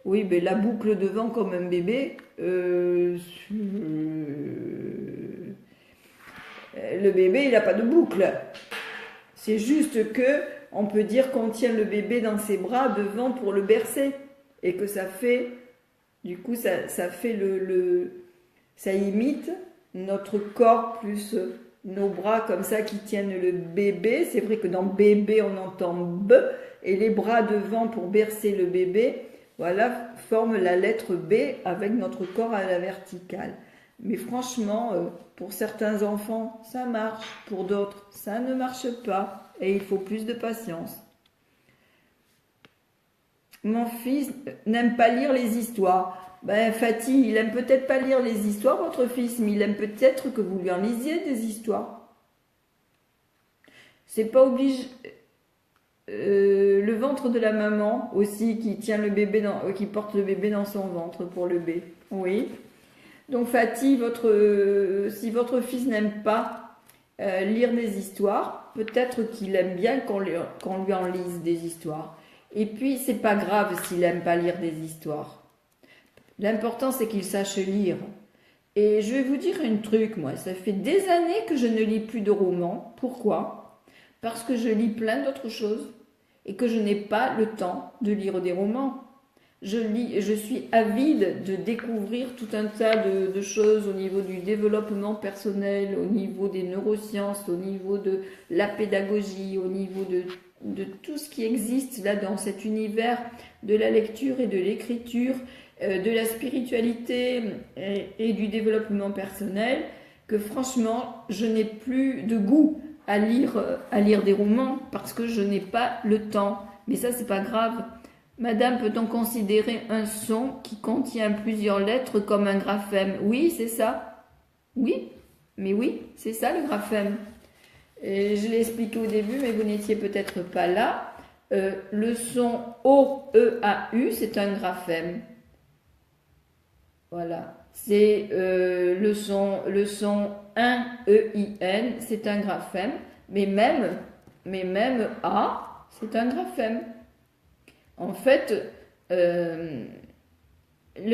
Oui, mais la boucle devant comme un bébé, le bébé, il n'a pas de boucle. C'est juste que on peut dire qu'on tient le bébé dans ses bras devant pour le bercer. Et que ça fait, du coup, ça fait ça imite notre corps plus nos bras comme ça qui tiennent le bébé. C'est vrai que dans bébé, on entend B, et les bras devant pour bercer le bébé, voilà, forment la lettre B avec notre corps à la verticale. Mais franchement, pour certains enfants, ça marche. Pour d'autres, ça ne marche pas. Et il faut plus de patience. Mon fils n'aime pas lire les histoires. Ben, Fatih, il aime peut-être pas lire les histoires, votre fils, mais il aime peut-être que vous lui en lisiez des histoires. C'est pas obligé. Le ventre de la maman aussi qui tient le bébé qui porte le bébé dans son ventre pour le bébé. Oui. Donc Fatih, si votre fils n'aime pas lire des histoires, peut-être qu'il aime bien qu'on lui en lise des histoires. Et puis c'est pas grave s'il n'aime pas lire des histoires. L'important c'est qu'il sache lire. Et je vais vous dire un truc, moi, ça fait des années que je ne lis plus de romans. Pourquoi ? Parce que je lis plein d'autres choses et que je n'ai pas le temps de lire des romans. Je suis avide de découvrir tout un tas de choses au niveau du développement personnel, au niveau des neurosciences, au niveau de la pédagogie, au niveau de tout ce qui existe là dans cet univers de la lecture et de l'écriture, de la spiritualité et du développement personnel, que franchement, je n'ai plus de goût à lire des romans parce que je n'ai pas le temps. Mais ça, c'est pas grave. Madame, peut-on considérer un son qui contient plusieurs lettres comme un graphème? Oui, c'est ça. Oui, mais oui, c'est ça le graphème. Et je l'ai expliqué au début, mais vous n'étiez peut-être pas là. Le son O-E-A-U, c'est un graphème. Voilà. C'est le son 1-E-I-N, c'est un graphème. Mais même A, c'est un graphème. En fait, le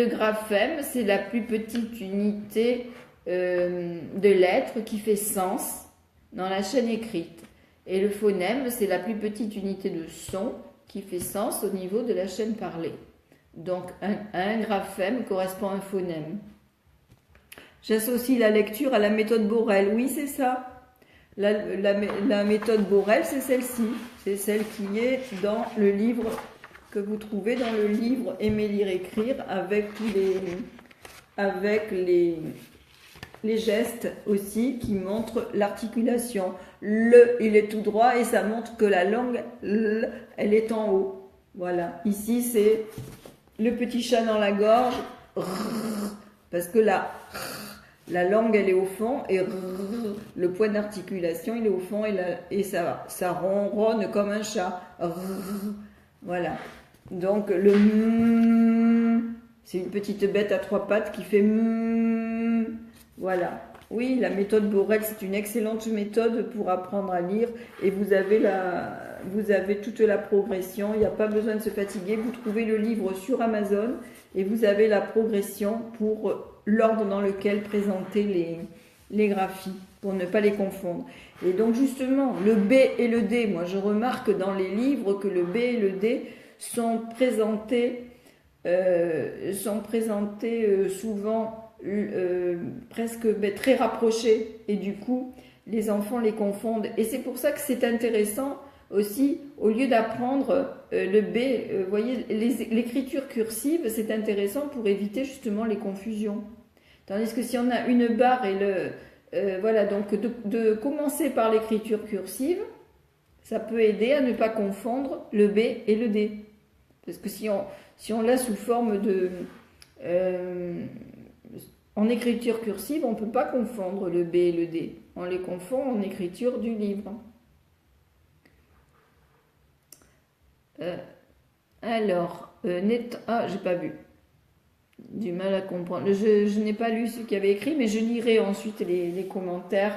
graphème, c'est la plus petite unité de lettres qui fait sens dans la chaîne écrite. Et le phonème, c'est la plus petite unité de son qui fait sens au niveau de la chaîne parlée. Donc, un graphème correspond à un phonème. J'associe la lecture à la méthode Borel. Oui, c'est ça. La méthode Borel, c'est celle-ci. C'est celle qui est dans le livre que vous trouvez dans le livre Aimer, lire, écrire avec les gestes aussi qui montrent l'articulation. Le, il est tout droit et ça montre que la langue, elle est en haut. Voilà. Ici, c'est le petit chat dans la gorge parce que la langue, elle est au fond et le point d'articulation, il est au fond et ça ronronne comme un chat. Voilà. Donc, le c'est une petite bête à trois pattes qui fait voilà. Oui, la méthode Borel, c'est une excellente méthode pour apprendre à lire et vous avez toute la progression. Il n'y a pas besoin de se fatiguer. Vous trouvez le livre sur Amazon et vous avez la progression pour l'ordre dans lequel présenter les graphies, pour ne pas les confondre. Et donc justement, le B et le D, moi je remarque dans les livres que le B et le D sont présentés souvent presque très rapprochés et du coup les enfants les confondent et c'est pour ça que c'est intéressant aussi au lieu d'apprendre le B, vous voyez l'écriture cursive c'est intéressant pour éviter justement les confusions, tandis que si on a une barre et voilà donc de commencer par l'écriture cursive ça peut aider à ne pas confondre le B et le D parce que si on l'a sous forme de en écriture cursive, on ne peut pas confondre le B et le D. On les confond en écriture du livre. J'ai pas vu. Du mal à comprendre. Je n'ai pas lu ce qu'il y avait écrit, mais je lirai ensuite les commentaires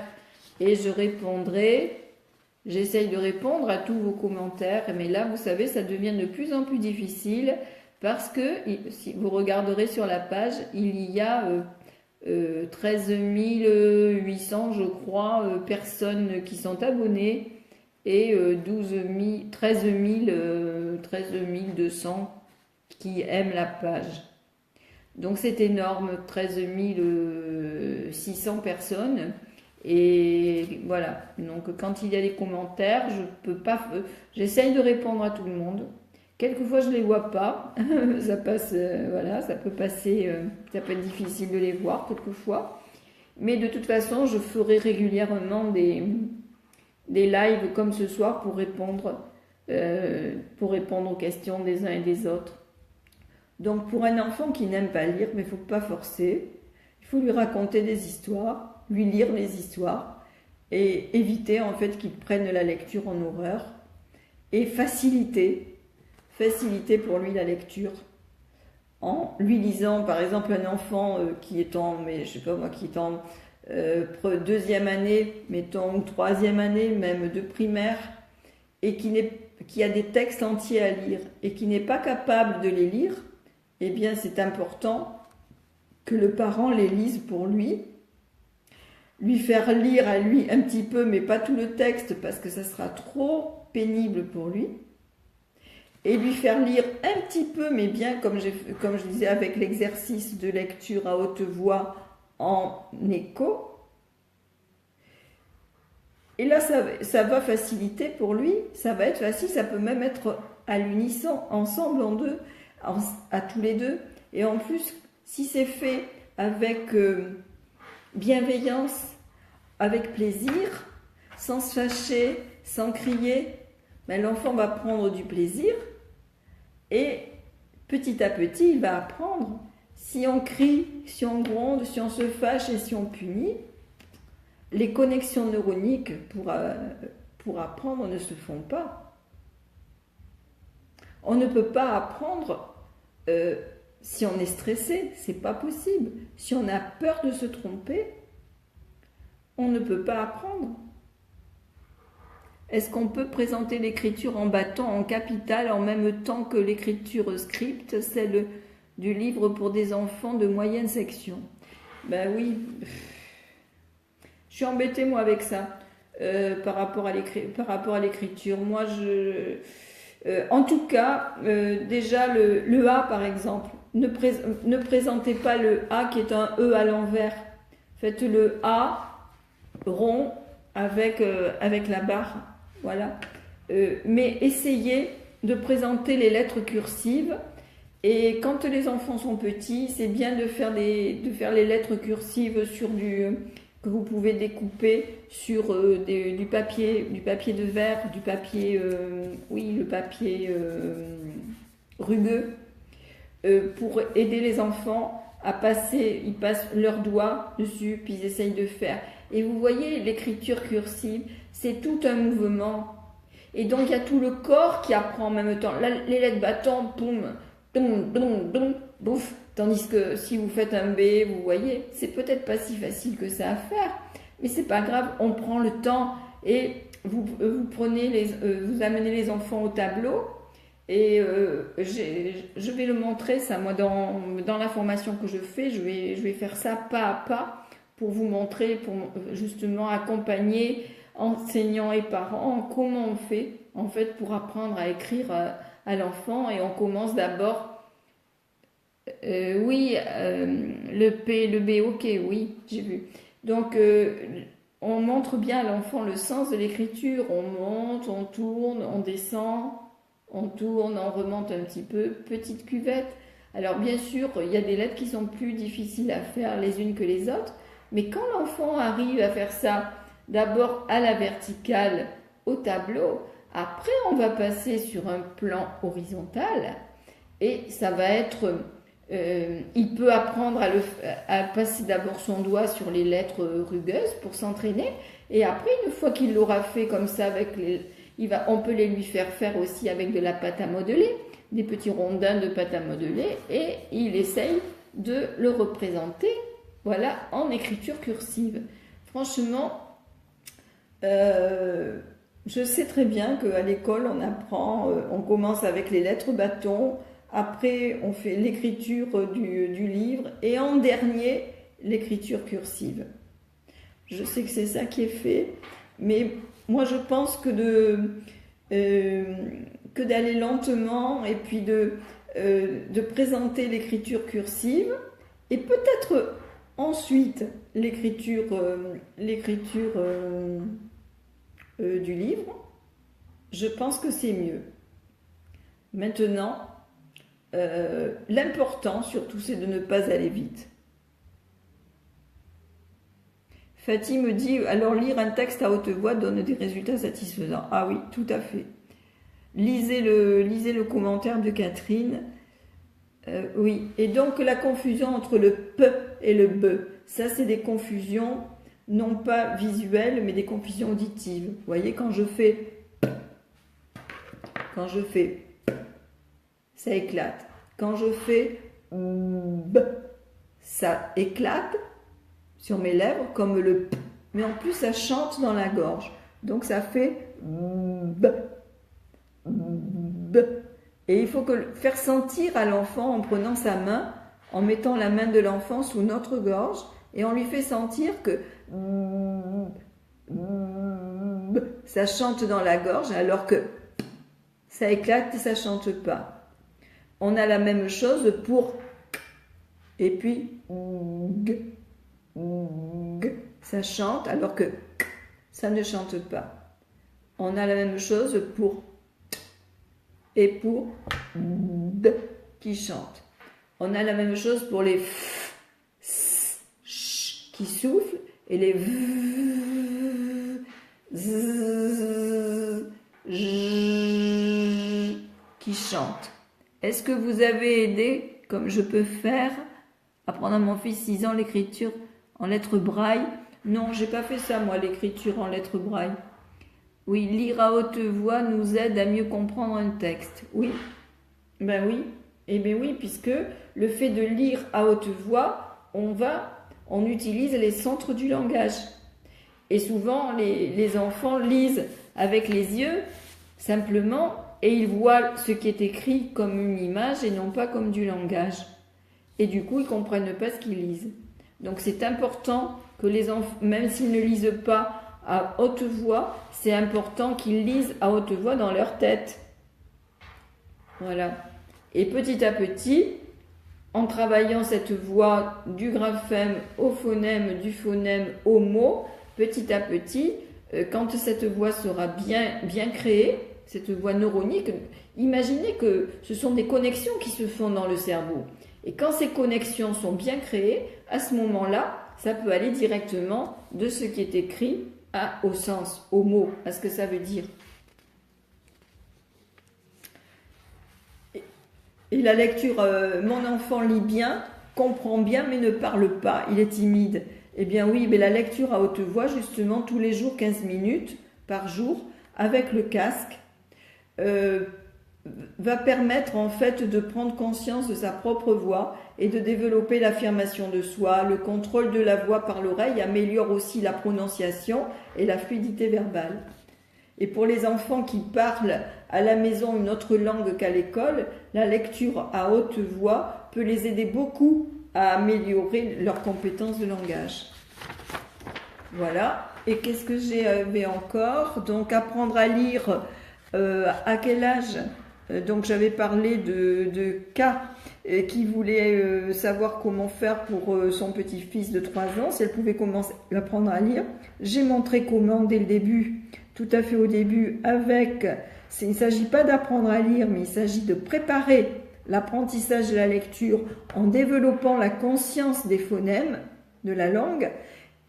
et je répondrai. J'essaye de répondre à tous vos commentaires, mais là, vous savez, ça devient de plus en plus difficile parce que, si vous regarderez sur la page, il y a 13 800, je crois, personnes qui sont abonnées et 13 200 qui aiment la page. Donc c'est énorme, 13 600 personnes. Et voilà, donc quand il y a des commentaires, j'essaye de répondre à tout le monde. Quelquefois je les vois pas, ça passe, voilà, ça peut passer, ça peut être difficile de les voir quelquefois. Mais de toute façon, je ferai régulièrement des lives comme ce soir pour répondre aux questions des uns et des autres. Donc pour un enfant qui n'aime pas lire, mais il ne faut pas forcer, il faut lui raconter des histoires, lui lire les histoires et éviter en fait qu'il prenne la lecture en horreur et faciliter pour lui la lecture en lui lisant par exemple un enfant qui est en, mais je sais pas moi, qui est en deuxième année, mettons, ou troisième année même de primaire et qui a des textes entiers à lire et qui n'est pas capable de les lire, eh bien c'est important que le parent les lise pour lui faire lire à lui un petit peu, mais pas tout le texte parce que ça sera trop pénible pour lui, et lui faire lire un petit peu, mais bien comme je disais avec l'exercice de lecture à haute voix en écho. Et là, ça va faciliter pour lui, ça va être facile, ça peut même être à l'unisson, ensemble, en deux, à tous les deux. Et en plus, si c'est fait avec bienveillance, avec plaisir, sans se fâcher, sans crier, ben, l'enfant va prendre du plaisir et petit à petit, il va apprendre. Si on crie, si on gronde, si on se fâche et si on punit, les connexions neuroniques pour apprendre ne se font pas. On ne peut pas apprendre si on est stressé, c'est pas possible. Si on a peur de se tromper, on ne peut pas apprendre. Est-ce qu'on peut présenter l'écriture en bâton, en capitale, en même temps que l'écriture script, celle du livre pour des enfants de moyenne section? Ben oui, je suis embêtée moi avec ça, par rapport à l'écriture. Moi, en tout cas, déjà le A par exemple, ne présentez pas le A qui est un E à l'envers. Faites le A rond avec la barre, voilà. Mais essayez de présenter les lettres cursives. Et quand les enfants sont petits, c'est bien de faire les lettres cursives sur que vous pouvez découper sur du papier de verre, du papier, le papier rugueux, pour aider les enfants à passer. Ils passent leurs doigts dessus, puis ils essayent de faire. Et vous voyez, l'écriture cursive, c'est tout un mouvement. Et donc il y a tout le corps qui apprend en même temps. Les lettres bâton, boum, boum, boum, boum, bouf. Tandis que si vous faites un B, vous voyez, c'est peut-être pas si facile que ça à faire, mais c'est pas grave, on prend le temps et vous amenez les enfants au tableau et je vais le montrer ça, moi dans la formation que je fais, je vais faire ça pas à pas pour vous montrer, pour justement accompagner enseignants et parents comment on fait en fait pour apprendre à écrire à l'enfant. Et on commence d'abord le P, le B, ok, oui, j'ai vu. Donc, on montre bien à l'enfant le sens de l'écriture. On monte, on tourne, on descend, on tourne, on remonte un petit peu. Petite cuvette. Alors, bien sûr, il y a des lettres qui sont plus difficiles à faire les unes que les autres. Mais quand l'enfant arrive à faire ça, d'abord à la verticale, au tableau, après, on va passer sur un plan horizontal et ça va être... il peut apprendre à passer d'abord son doigt sur les lettres rugueuses pour s'entraîner, et après une fois qu'il l'aura fait comme ça on peut les lui faire aussi avec de la pâte à modeler, des petits rondins de pâte à modeler, et il essaye de le représenter, voilà, en écriture cursive. Franchement, je sais très bien qu'à l'école on commence avec les lettres bâtons. Après, on fait l'écriture du livre et en dernier, l'écriture cursive. Je sais que c'est ça qui est fait, mais moi je pense que d'aller lentement et puis de présenter l'écriture cursive et peut-être ensuite l'écriture du livre, je pense que c'est mieux. Maintenant, l'important surtout c'est de ne pas aller vite. Fatih me dit, alors lire un texte à haute voix donne des résultats satisfaisants. Ah oui, tout à fait. Lisez le commentaire de Catherine. Oui, et donc la confusion entre le P et le B, ça c'est des confusions non pas visuelles, mais des confusions auditives. Vous voyez, quand je fais, ça éclate. Quand je fais B, ça éclate sur mes lèvres comme le P, mais en plus ça chante dans la gorge. Donc ça fait B, B. Et il faut faire sentir à l'enfant en prenant sa main, en mettant la main de l'enfant sous notre gorge, et on lui fait sentir que ça chante dans la gorge, alors que ça éclate et ça chante pas. On a la même chose pour et puis ça chante, alors que ça ne chante pas. On a la même chose pour et pour D qui chante. On a la même chose pour les F, S, Ch qui soufflent et les V, Z, J qui chantent. Est-ce que vous avez aidé, comme je peux faire, apprendre à mon fils 6 ans l'écriture en lettres braille? Non, j'ai pas fait ça moi, l'écriture en lettres braille. Oui, lire à haute voix nous aide à mieux comprendre un texte. Oui, ben oui, et bien oui, puisque le fait de lire à haute voix, on utilise les centres du langage. Et souvent, les enfants lisent avec les yeux, simplement, et ils voient ce qui est écrit comme une image et non pas comme du langage. Et du coup, ils ne comprennent pas ce qu'ils lisent. Donc c'est important que les enfants, même s'ils ne lisent pas à haute voix, c'est important qu'ils lisent à haute voix dans leur tête. Voilà. Et petit à petit, en travaillant cette voix du graphème au phonème, du phonème au mot, petit à petit, quand cette voix sera bien créée, cette voix neuronique, imaginez que ce sont des connexions qui se font dans le cerveau. Et quand ces connexions sont bien créées, à ce moment-là, ça peut aller directement de ce qui est écrit au sens, au mot, à ce que ça veut dire. Et la lecture, mon enfant lit bien, comprend bien, mais ne parle pas, il est timide. Eh bien oui, mais la lecture à haute voix, justement, tous les jours, 15 minutes par jour, avec le casque, va permettre en fait de prendre conscience de sa propre voix et de développer l'affirmation de soi. Le contrôle de la voix par l'oreille améliore aussi la prononciation et la fluidité verbale. Et pour les enfants qui parlent à la maison une autre langue qu'à l'école, la lecture à haute voix peut les aider beaucoup à améliorer leurs compétences de langage. Voilà. Et qu'est-ce que j'avais encore? Donc apprendre à lire, à quel âge? Donc j'avais parlé de K qui voulait savoir comment faire pour son petit-fils de 3 ans, si elle pouvait commencer à apprendre à lire. J'ai montré comment dès le début, tout à fait au début, il ne s'agit pas d'apprendre à lire, mais il s'agit de préparer l'apprentissage de la lecture en développant la conscience des phonèmes de la langue.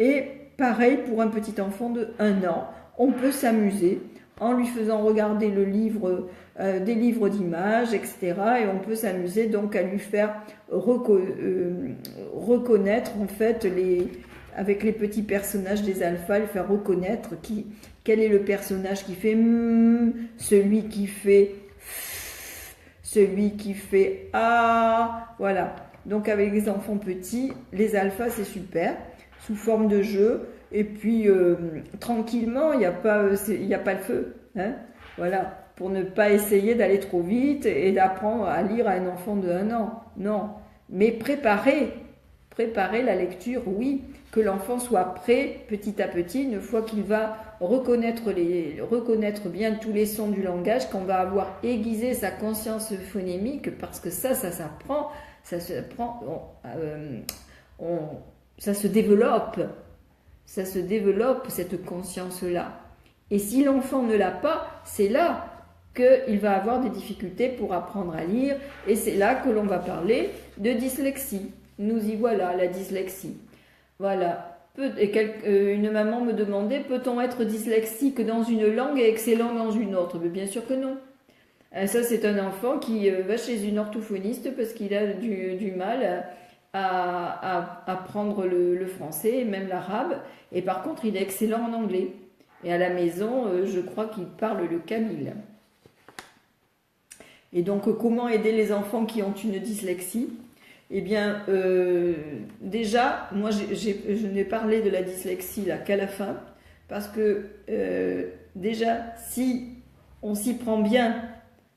Et pareil pour un petit enfant de 1 an, on peut s'amuser en lui faisant regarder des livres d'images, etc. Et on peut s'amuser donc à lui faire reconnaître en fait avec les petits personnages des alphas, lui faire reconnaître quel est le personnage qui fait celui qui fait celui qui fait voilà. Donc avec les enfants petits, les alphas c'est super, sous forme de jeu. Et puis, tranquillement, il n'y a pas le feu. Hein, voilà, pour ne pas essayer d'aller trop vite et d'apprendre à lire à un enfant de 1 an. Non, mais préparer la lecture, oui, que l'enfant soit prêt petit à petit, une fois qu'il va reconnaître bien tous les sons du langage, qu'on va avoir aiguisé sa conscience phonémique, parce que ça s'apprend, ça se développe. Ça se développe, cette conscience-là. Et si l'enfant ne l'a pas, c'est là qu'il va avoir des difficultés pour apprendre à lire. Et c'est là que l'on va parler de dyslexie. Nous y voilà, la dyslexie. Voilà. Une maman me demandait, peut-on être dyslexique dans une langue et excellent dans une autre? Mais bien sûr que non. Ça, c'est un enfant qui va chez une orthophoniste parce qu'il a du mal à apprendre le français et même l'arabe. Et par contre, il est excellent en anglais. Et à la maison, je crois qu'il parle le kamil. Et donc, comment aider les enfants qui ont une dyslexie? Eh bien, déjà, moi, je n'ai parlé de la dyslexie là qu'à la fin, parce que déjà, si on s'y prend bien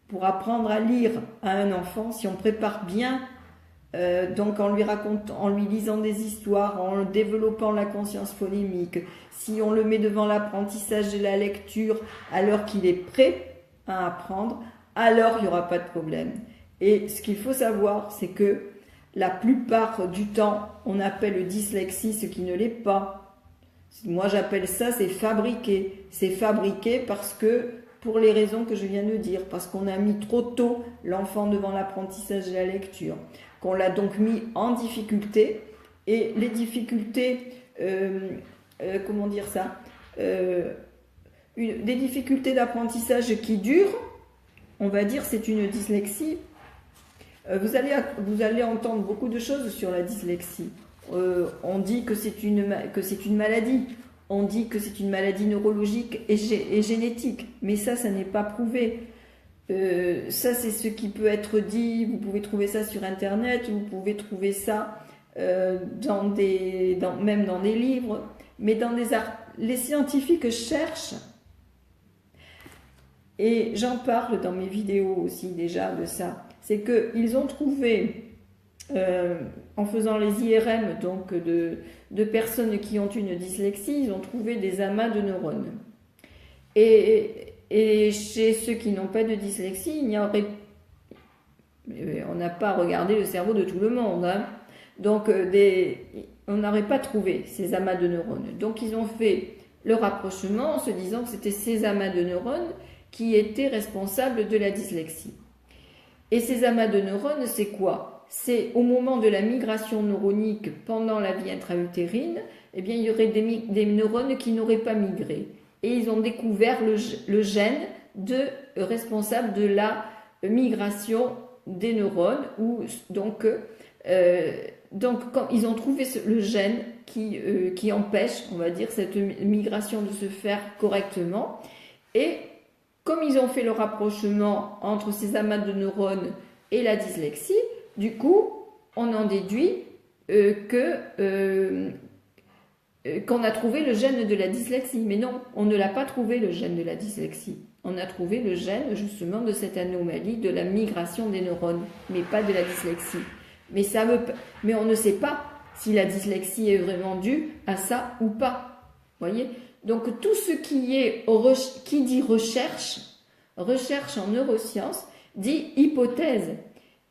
pour apprendre à lire à un enfant, si on prépare bien, donc en lui racontant, en lui lisant des histoires, en développant la conscience phonémique, si on le met devant l'apprentissage de la lecture alors qu'il est prêt à apprendre, alors il n'y aura pas de problème. Et ce qu'il faut savoir, c'est que la plupart du temps, on appelle dyslexie ce qui ne l'est pas. Moi, j'appelle ça, c'est fabriqué. C'est fabriqué parce que, pour les raisons que je viens de dire, parce qu'on a mis trop tôt l'enfant devant l'apprentissage de la lecture, qu'on l'a donc mis en difficulté, et les difficultés, comment dire ça, des difficultés d'apprentissage qui durent, on va dire c'est une dyslexie. Vous allez entendre beaucoup de choses sur la dyslexie. On dit que c'est une maladie. On dit que c'est une maladie neurologique et génétique. Mais ça n'est pas prouvé. Ça, c'est ce qui peut être dit. Vous pouvez trouver ça sur Internet. Vous pouvez trouver ça même dans des livres. Mais les scientifiques cherchent. Et j'en parle dans mes vidéos aussi déjà de ça. C'est qu'ils ont trouvé, en faisant les IRM donc de personnes qui ont une dyslexie, ils ont trouvé des amas de neurones. Et chez ceux qui n'ont pas de dyslexie, on n'a pas regardé le cerveau de tout le monde. Hein. Donc, on n'aurait pas trouvé ces amas de neurones. Donc, ils ont fait le rapprochement en se disant que c'était ces amas de neurones qui étaient responsables de la dyslexie. Et ces amas de neurones, c'est quoi? C'est au moment de la migration neuronique pendant la vie intra-utérine, eh bien, il y aurait des neurones qui n'auraient pas migré. Et ils ont découvert le gène responsable de la migration des neurones. Donc, quand ils ont trouvé le gène qui empêche, on va dire, cette migration de se faire correctement. Et comme ils ont fait le rapprochement entre ces amas de neurones et la dyslexie, du coup, on en déduit qu'on a trouvé le gène de la dyslexie. Mais non, on ne l'a pas trouvé, le gène de la dyslexie. On a trouvé le gène, justement, de cette anomalie de la migration des neurones, mais pas de la dyslexie. Mais on ne sait pas si la dyslexie est vraiment due à ça ou pas. Voyez ? Donc tout ce qui dit recherche en neurosciences, dit hypothèse.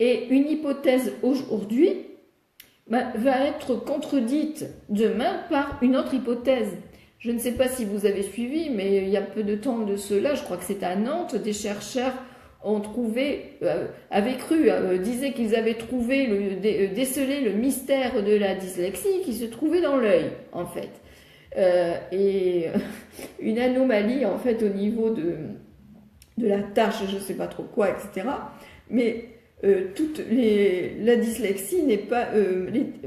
Et une hypothèse aujourd'hui va être contredite demain par une autre hypothèse. Je ne sais pas si vous avez suivi, mais il y a peu de temps de cela, je crois que c'est à Nantes, des chercheurs disaient qu'ils avaient décelé le mystère de la dyslexie qui se trouvait dans l'œil, en fait. Et une anomalie en fait au niveau de la tâche, je ne sais pas trop quoi, etc. Mais la dyslexie n'est pas,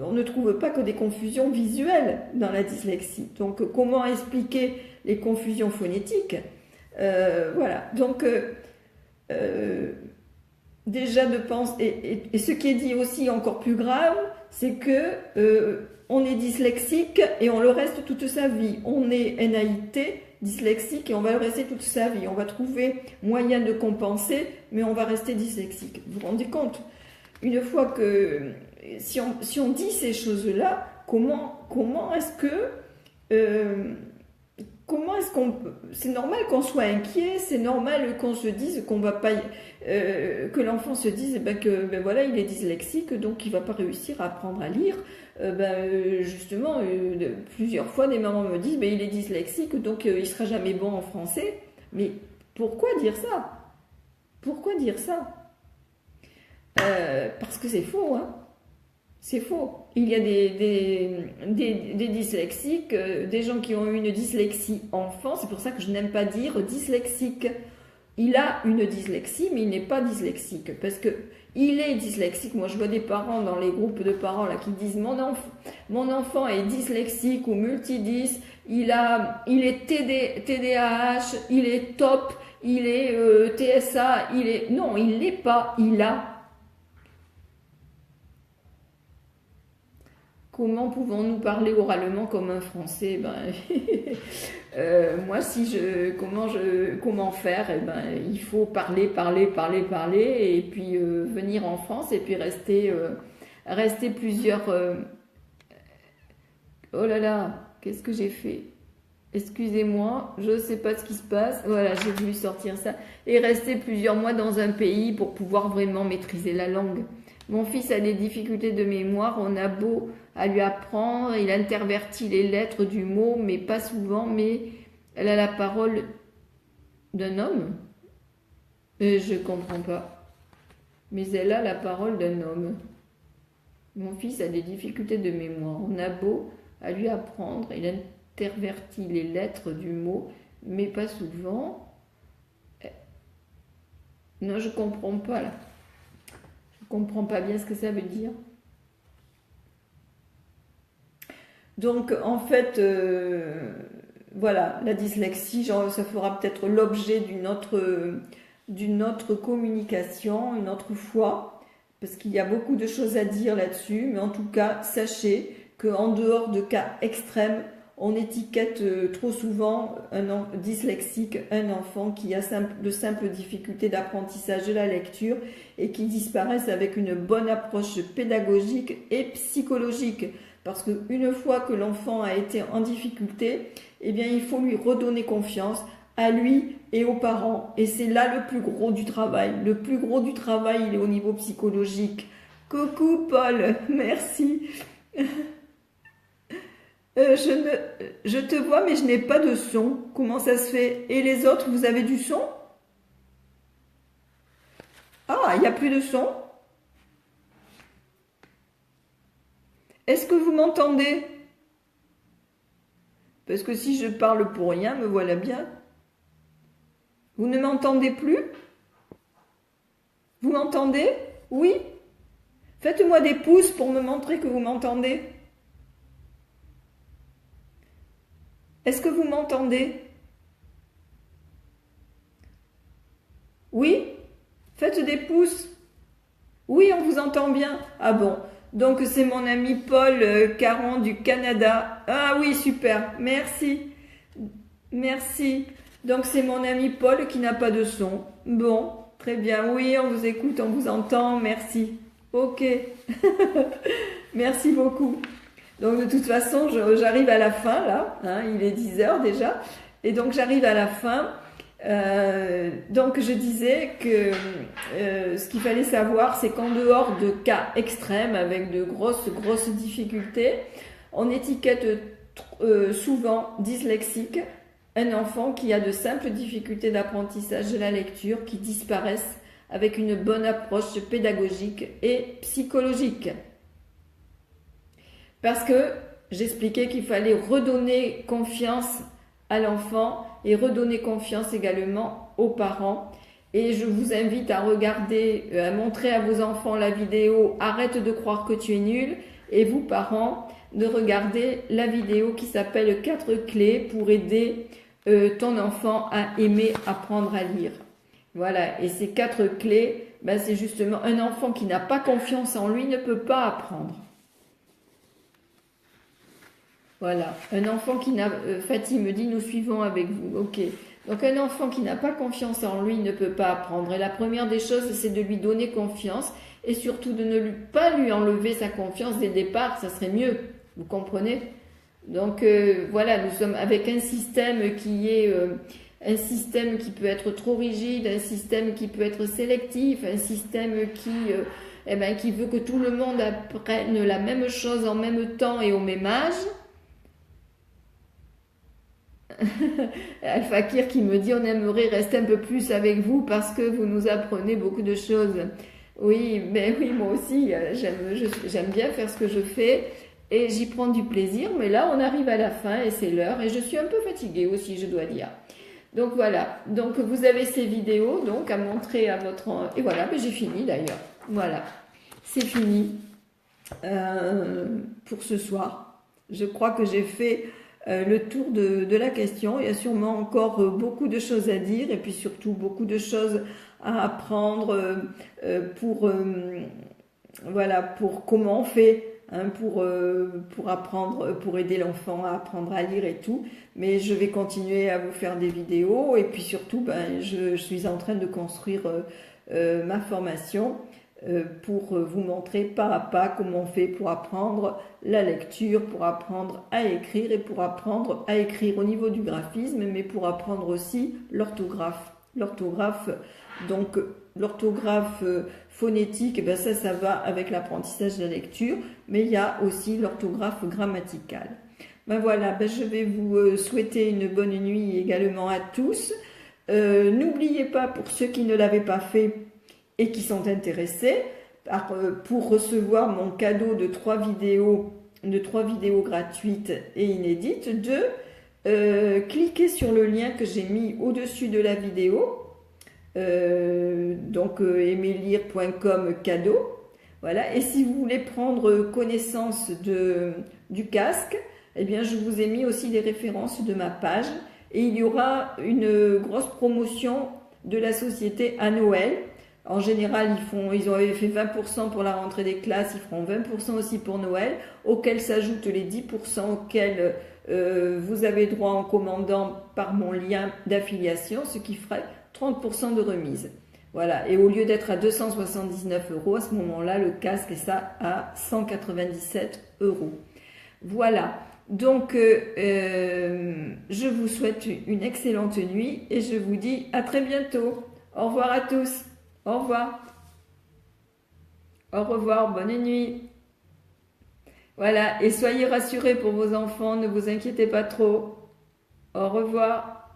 on ne trouve pas que des confusions visuelles dans la dyslexie. Donc comment expliquer les confusions phonétiques? Voilà. Donc déjà de penser, et ce qui est dit aussi encore plus grave, c'est que on est dyslexique et on le reste toute sa vie. On est NAIT, dyslexique, et on va le rester toute sa vie. On va trouver moyen de compenser, mais on va rester dyslexique. Vous vous rendez compte? Une fois que... Si on dit ces choses-là, comment est-ce que... c'est normal qu'on soit inquiet, c'est normal qu'on se dise qu'on va pas, que l'enfant se dise que voilà, il est dyslexique, donc il va pas réussir à apprendre à lire. Justement, plusieurs fois des mamans me disent il est dyslexique, donc il sera jamais bon en français. Mais pourquoi dire ça? Pourquoi dire ça? Parce que c'est faux, hein. C'est faux. Il y a des dyslexiques, des gens qui ont eu une dyslexie enfant. C'est pour ça que je n'aime pas dire dyslexique. Il a une dyslexie, mais il n'est pas dyslexique. Parce que il est dyslexique. Moi, je vois des parents dans les groupes de parents là, qui disent mon enfant est dyslexique ou multidys. Il est TDAH, il est top, il est TSA, il est... Non, il l'est pas, il a. Comment pouvons-nous parler oralement comme un Français? Moi, comment faire? Il faut parler, et puis venir en France et puis rester plusieurs. Oh là là, qu'est-ce que j'ai fait? Excusez-moi, je ne sais pas ce qui se passe. Voilà, j'ai voulu sortir ça et rester plusieurs mois dans un pays pour pouvoir vraiment maîtriser la langue. Mon fils a des difficultés de mémoire, on a beau à lui apprendre, il intervertit les lettres du mot, mais pas souvent, mais elle a la parole d'un homme. Je comprends pas. Mais elle a la parole d'un homme. Mon fils a des difficultés de mémoire, on a beau à lui apprendre, il intervertit les lettres du mot, mais pas souvent. Non, je comprends pas là. Je comprends pas bien ce que ça veut dire. Donc, en fait, voilà, la dyslexie, genre, ça fera peut-être l'objet d'une autre communication, une autre fois, parce qu'il y a beaucoup de choses à dire là-dessus, mais en tout cas, sachez qu'en dehors de cas extrêmes, on étiquette trop souvent dyslexique un enfant qui a de simples difficultés d'apprentissage de la lecture et qui disparaissent avec une bonne approche pédagogique et psychologique. Parce qu'une fois que l'enfant a été en difficulté, eh bien, il faut lui redonner confiance à lui et aux parents. Et c'est là le plus gros du travail. Le plus gros du travail, il est au niveau psychologique. Coucou Paul, merci. Je te vois, mais je n'ai pas de son. Comment ça se fait? Et les autres, vous avez du son? Ah, il n'y a plus de son? Est-ce que vous m'entendez? Parce que si je parle pour rien, me voilà bien. Vous ne m'entendez plus? Vous m'entendez? Oui? Faites-moi des pouces pour me montrer que vous m'entendez. Est-ce que vous m'entendez? Oui? Faites des pouces. Oui, on vous entend bien. Ah bon. Donc c'est mon ami Paul Caron du Canada. Ah oui, super. Merci. Merci. Donc c'est mon ami Paul qui n'a pas de son. Bon, très bien. Oui, on vous écoute, on vous entend. Merci. Ok. Merci beaucoup. Donc de toute façon, j'arrive à la fin là, hein, il est 10h déjà, et donc j'arrive à la fin. Donc je disais que ce qu'il fallait savoir, c'est qu'en dehors de cas extrêmes avec de grosses difficultés, on étiquette souvent dyslexique un enfant qui a de simples difficultés d'apprentissage de la lecture qui disparaissent avec une bonne approche pédagogique et psychologique. Parce que j'expliquais qu'il fallait redonner confiance à l'enfant et redonner confiance également aux parents. Et je vous invite à regarder, à montrer à vos enfants la vidéo « Arrête de croire que tu es nul » et vous, parents, de regarder la vidéo qui s'appelle « 4 clés pour aider ton enfant à aimer apprendre à lire ». Voilà, et ces 4 clés, c'est justement un enfant qui n'a pas confiance en lui ne peut pas apprendre. Voilà, un enfant qui n'a... Fatih me dit, nous suivons avec vous. Ok, donc un enfant qui n'a pas confiance en lui ne peut pas apprendre. Et la première des choses, c'est de lui donner confiance et surtout de ne pas lui enlever sa confiance dès le départ, ça serait mieux, vous comprenez? Donc voilà, nous sommes avec un système qui est... un système qui peut être trop rigide, un système qui peut être sélectif, un système qui veut que tout le monde apprenne la même chose en même temps et au même âge. Al-Fakir qui me dit on aimerait rester un peu plus avec vous parce que vous nous apprenez beaucoup de choses. Oui, mais oui, moi aussi, j'aime bien faire ce que je fais et j'y prends du plaisir. Mais là, on arrive à la fin et c'est l'heure et je suis un peu fatiguée aussi, je dois dire. Donc voilà, donc vous avez ces vidéos donc à montrer à votre... Et voilà, mais j'ai fini d'ailleurs. Voilà, c'est fini pour ce soir. Je crois que j'ai fait le tour de la question. Il y a sûrement encore beaucoup de choses à dire et puis surtout beaucoup de choses à apprendre pour, voilà, pour comment on fait. Hein, pour apprendre, pour aider l'enfant à apprendre à lire et tout. Mais je vais continuer à vous faire des vidéos et puis surtout, ben, je suis en train de construire ma formation pour vous montrer pas à pas comment on fait pour apprendre la lecture, pour apprendre à écrire et pour apprendre à écrire au niveau du graphisme, mais pour apprendre aussi l'orthographe. L'orthographe, donc l'orthographe phonétique, ben ça va avec l'apprentissage de la lecture, mais il y a aussi l'orthographe grammaticale. Ben voilà, ben je vais vous souhaiter une bonne nuit également à tous. N'oubliez pas, pour ceux qui ne l'avaient pas fait et qui sont intéressés, pour recevoir mon cadeau de 3 vidéos, gratuites et inédites, de cliquer sur le lien que j'ai mis au-dessus de la vidéo, donc aimerlire.com cadeau. Voilà. Et si vous voulez prendre connaissance du casque, eh bien je vous ai mis aussi les références de ma page et il y aura une grosse promotion de la société à Noël. En général, ils avaient fait 20% pour la rentrée des classes, ils feront 20% aussi pour Noël, auxquels s'ajoutent les 10% auxquels vous avez droit en commandant par mon lien d'affiliation, ce qui ferait 30% de remise. Voilà, et au lieu d'être à 279 €, à ce moment-là, le casque est ça à 197 €. Voilà, donc je vous souhaite une excellente nuit et je vous dis à très bientôt. Au revoir à tous. Au revoir. Au revoir, bonne nuit. Voilà, et soyez rassurés pour vos enfants, ne vous inquiétez pas trop. Au revoir.